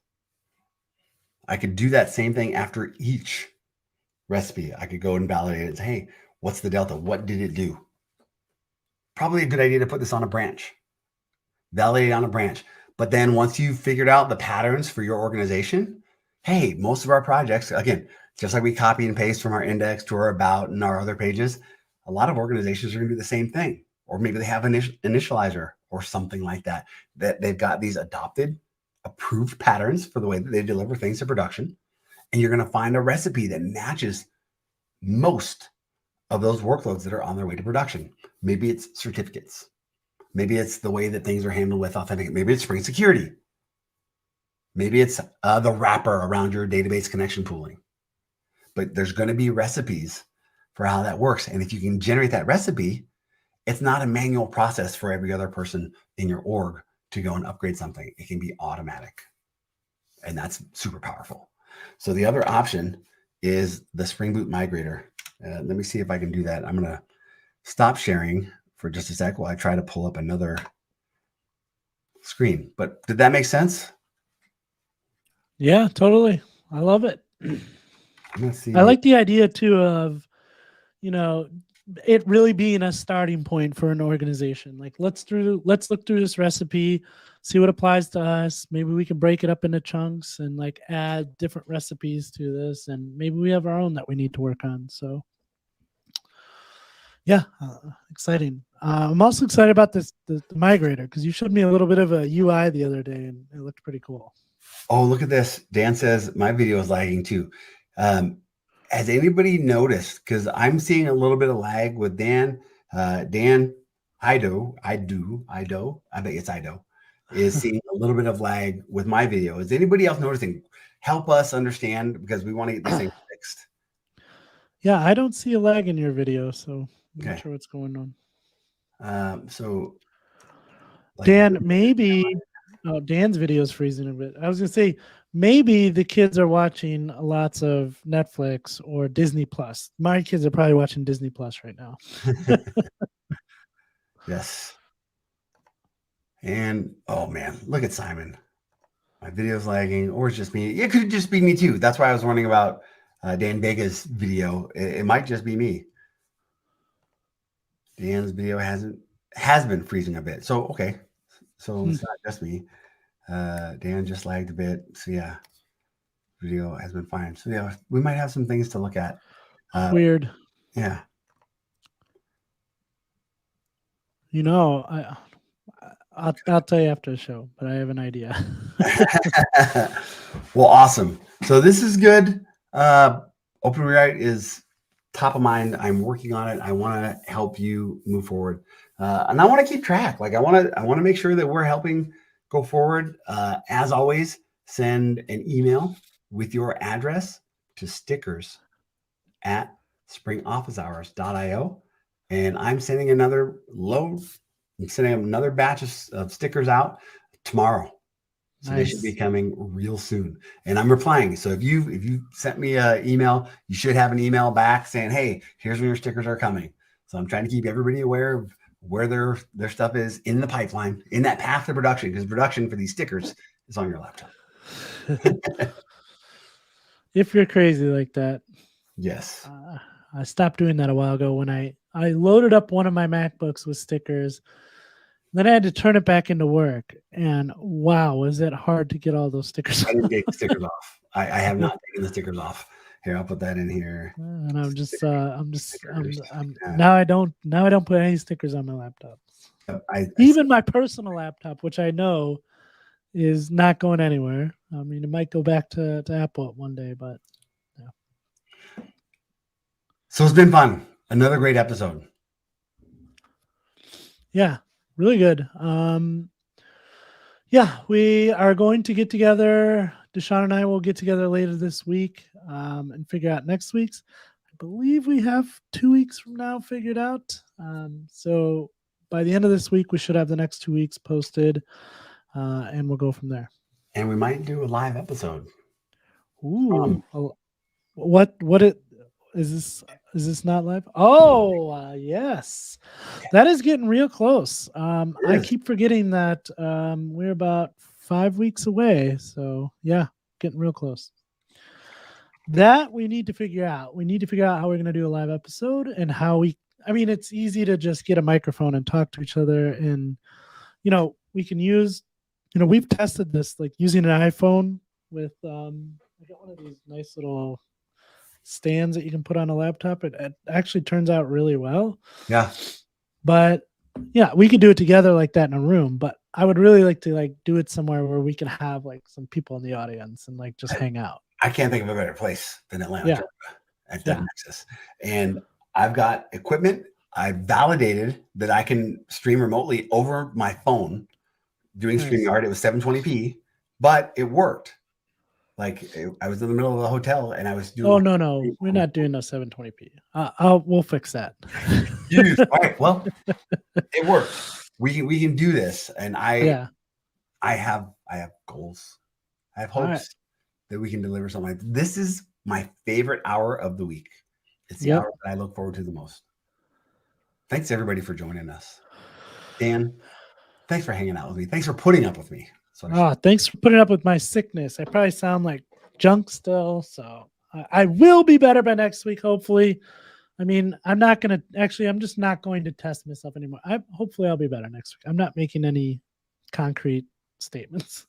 I could do that same thing after each recipe. I could go and validate it and say, hey, what's the delta? What did it do? Probably a good idea to put this on a branch. Validate on a branch. But then once you've figured out the patterns for your organization, hey, most of our projects, again, just like we copy and paste from our index to our about and our other pages, a lot of organizations are going to do the same thing. Or maybe they have an initializer or something like that, that they've got these adopted, approved patterns for the way that they deliver things to production. And you're going to find a recipe that matches most of those workloads that are on their way to production. Maybe it's certificates. Maybe it's the way that things are handled with authenticate. Maybe it's Spring Security. Maybe it's the wrapper around your database connection pooling. But there's going to be recipes for how that works. And if you can generate that recipe, it's not a manual process for every other person in your org to go and upgrade something. It can be automatic. And that's super powerful. So the other option is the Spring Boot Migrator. Let me see if I can do that. I'm going to stop sharing for just a sec while I try to pull up another screen. But did that make sense? Yeah, totally. I love it. I like the idea too of, it really being a starting point for an organization. Like let's look through this recipe, see what applies to us. Maybe we can break it up into chunks and like add different recipes to this, and maybe we have our own that we need to work on. So yeah, exciting. I'm also excited about the migrator because you showed me a little bit of a UI the other day and it looked pretty cool. Oh, look at this. Dan says my video is lagging too. Has anybody noticed? Because I'm seeing a little bit of lag with Dan. Dan Ido, I bet it's Ido, is seeing a little bit of lag with my video. Is anybody else noticing? Help us understand because we want to get this thing fixed. Yeah, I don't see a lag in your video, so I'm not sure what's going on. So like, Dan, maybe Dan's video is freezing a bit. I was gonna say maybe the kids are watching lots of Netflix or Disney Plus. My kids are probably watching Disney Plus right now. Yes. And oh man, look at Simon. My video's lagging, or it's just me. It could just be me too. That's why I was wondering about Dan Vega's video. It might just be me. Dan's video has been freezing a bit. So okay. So it's not just me. Dan just lagged a bit. So yeah, video has been fine. So yeah, we might have some things to look at. Weird. Yeah. I'll tell you after the show, but I have an idea. Well, awesome. So this is good. Open rewrite is top of mind. I'm working on it. I want to help you move forward, and I want to keep track. Like I want to make sure that we're helping go forward. As always, send an email with your address to stickers@springofficehours.io, and I'm sending another load. I'm sending another batch of stickers out tomorrow. So they should be Nice. coming real soon. And I'm replying. So if you sent me an email, you should have an email back saying, hey, here's when your stickers are coming. So I'm trying to keep everybody aware of where their stuff is in the pipeline, in that path to production, because production for these stickers is on your laptop. If you're crazy like that. Yes. I stopped doing that a while ago when I loaded up one of my MacBooks with stickers. Then I had to turn it back into work. And wow, was it hard to get all those stickers I didn't take the stickers off. I have not taken the stickers off. Here, I'll put that in here. And now I don't put any stickers on my laptop. Even my personal laptop, which I know is not going anywhere. I mean, it might go back to Apple one day, but yeah. So it's been fun. Another great episode. Yeah, really good. Yeah, we are going to get together. DaShaun and I will get together later this week and figure out next week's. I believe we have 2 weeks from now figured out. So by the end of this week, we should have the next 2 weeks posted, and we'll go from there. And we might do a live episode. Ooh, what it is this? Is this not live? Oh, yes. That is getting real close. I keep forgetting that we're about 5 weeks away. So yeah, getting real close. That we need to figure out. We need to figure out how we're going to do a live episode and how it's easy to just get a microphone and talk to each other. And, we can use, we've tested this, like using an iPhone with, I got one of these nice little stands that you can put on a laptop. It actually turns out really well. Yeah. But yeah, we could do it together like that in a room, but I would really like to do it somewhere where we can have like some people in the audience and just hang out. I can't think of a better place than Atlanta, Georgia, at Texas. And I've got equipment. I validated that I can stream remotely over my phone doing StreamYard. It was 720p, but it worked. Like I was in the middle of the hotel and I was doing. Oh no, we're not doing no 720p. We'll fix that. All right, well, it worked. We can do this, and I have goals. I have hopes that we can deliver something like this. This is my favorite hour of the week. It's the hour that I look forward to the most. Thanks everybody for joining us. Dan, thanks for hanging out with me. Thanks for putting up with me. Thanks for putting up with my sickness. I probably sound like junk still, so I will be better by next week, hopefully. I mean, I'm just not going to test myself anymore. Hopefully I'll be better next week. I'm not making any concrete statements.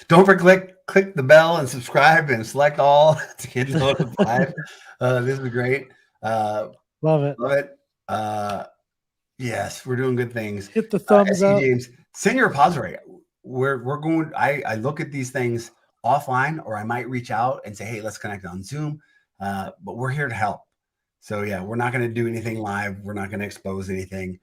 Don't forget, click the bell and subscribe and select all to get notified. This is great. Love it. Love it. Yes, we're doing good things. Hit the thumbs up. James, send your repository. We're going. I look at these things offline, or I might reach out and say, hey, let's connect on Zoom. But we're here to help. So yeah, we're not going to do anything live. We're not going to expose anything.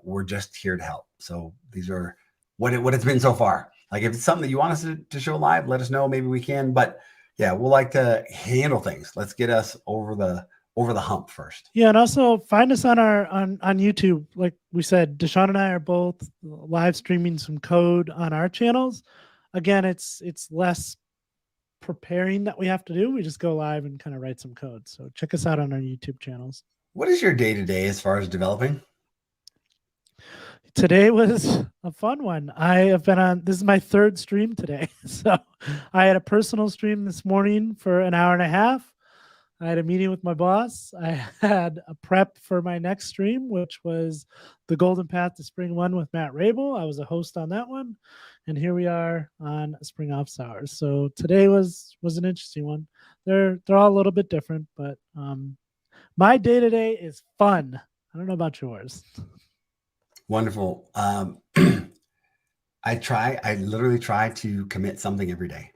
We're just here to help. So these are what it's been so far. Like if it's something that you want us to show live, let us know. Maybe we can. But yeah, we'll like to handle things. Let's get us over the hump first. Yeah, and also find us on YouTube. Like we said, DaShaun and I are both live streaming some code on our channels. Again, it's less preparing that we have to do. We just go live and kind of write some code. So check us out on our YouTube channels. What is your day-to-day as far as developing? Today was a fun one. This is my third stream today. So I had a personal stream this morning for an hour and a half. I had a meeting with my boss. I had a prep for my next stream, which was the Golden Path to Spring One with Matt Rabel. I was a host on that one. And here we are on Spring Office Hours. So today was an interesting one. They're all a little bit different, but my day-to-day is fun. I don't know about yours. Wonderful. I literally try to commit something every day.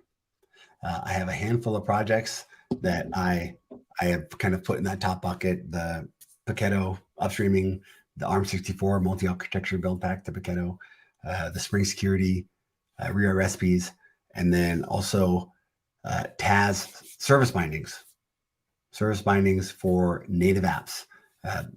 I have a handful of projects that I have kind of put in that top bucket, the Paketo upstreaming, the ARM64 multi-architecture build pack, the Paketo, the Spring Security, rewrite recipes, and then also TAS service bindings for native apps.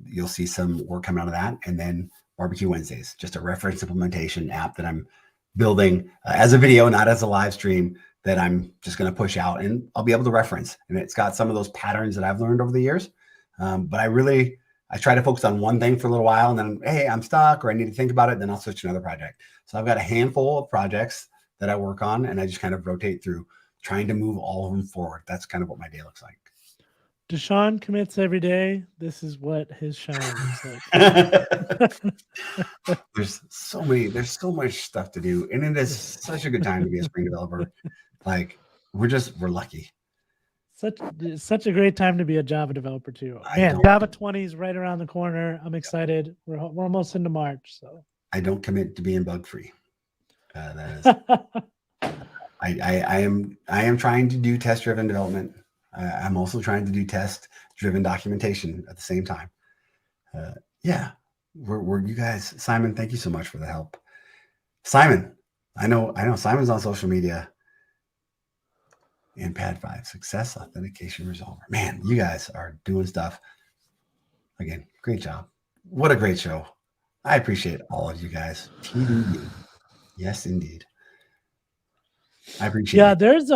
You'll see some work coming out of that. And then Barbecue Wednesdays, just a reference implementation app that I'm building as a video, not as a live stream, that I'm just going to push out and I'll be able to reference. And it's got some of those patterns that I've learned over the years. But I try to focus on one thing for a little while and then, hey, I'm stuck or I need to think about it. Then I'll switch to another project. So I've got a handful of projects that I work on and I just kind of rotate through trying to move all of them forward. That's kind of what my day looks like. DaShaun commits every day. This is what his shine looks like. There's so much stuff to do. And it is such a good time to be a Spring developer. Like we're lucky. Such a great time to be a Java developer too. Man, Java 20 is right around the corner. I'm excited. We're almost into March. So I don't commit to being bug free. That is I am trying to do test driven development. I'm also trying to do test driven documentation at the same time. We're you guys. Simon, thank you so much for the help. Simon, I know Simon's on social media. And Pad 5, Success Authentication Resolver. Man, you guys are doing stuff. Again, great job. What a great show. I appreciate all of you guys. TDD. Yes, indeed. I appreciate it. There's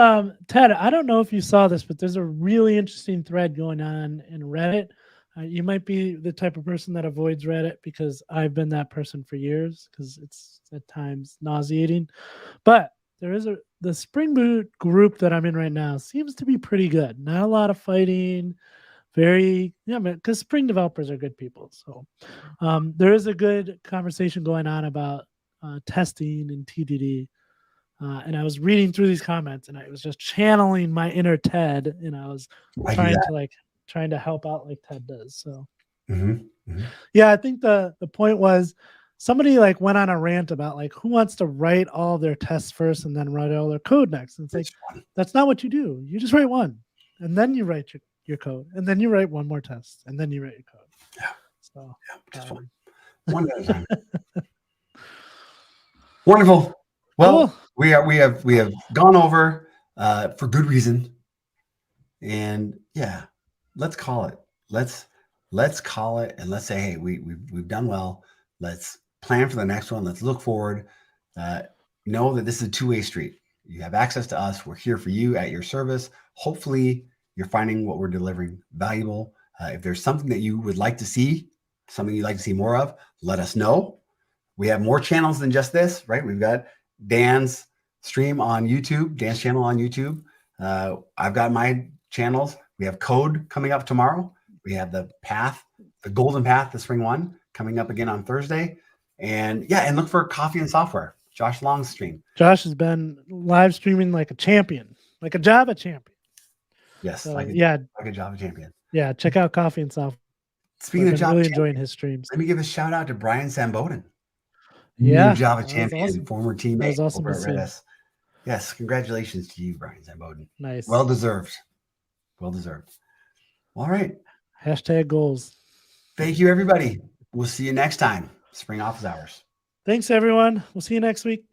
Ted, I don't know if you saw this, but there's a really interesting thread going on in Reddit. You might be the type of person that avoids Reddit because I've been that person for years because it's at times nauseating. But there is the Spring Boot group that I'm in right now seems to be pretty good. Not a lot of fighting, because Spring developers are good people. So there is a good conversation going on about testing and TDD. And I was reading through these comments and I was just channeling my inner Ted and I was trying to help out like Ted does. So I think the point was somebody like went on a rant about like who wants to write all their tests first and then write all their code next. And it's like, that's not what you do. You just write one and then you write your code and then you write one more test and then you write your code. Yeah. So just one at a time. Wonderful. Well, cool. we have gone over for good reason. And let's call it. Let's call it and let's say, hey, we've done well. Let's plan for the next one. Let's look forward. Know that this is a two-way street. You have access to us. We're here for you at your service. Hopefully you're finding what we're delivering valuable. If there's something that you would like to see, something you'd like to see more of, let us know. We have more channels than just this, right? We've got Dan's stream on YouTube, Dan's channel on YouTube. I've got my channels. We have code coming up tomorrow. We have the golden path, the Spring one coming up again on Thursday. And look for Coffee and Software, Josh Long's stream. Josh has been live streaming like a champion, like a Java champion. Yes. So, like a Java champion. Yeah. Check out Coffee and Software. Speaking of Java, really enjoying his streams. Let me give a shout out to Brian Samboden. Yeah. Java champion, awesome. Former teammate awesome over at Redis. Yes. Congratulations to you, Brian Samboden. Nice. Well deserved. All right. # goals. Thank you, everybody. We'll see you next time. Spring office hours. Thanks, everyone. We'll see you next week.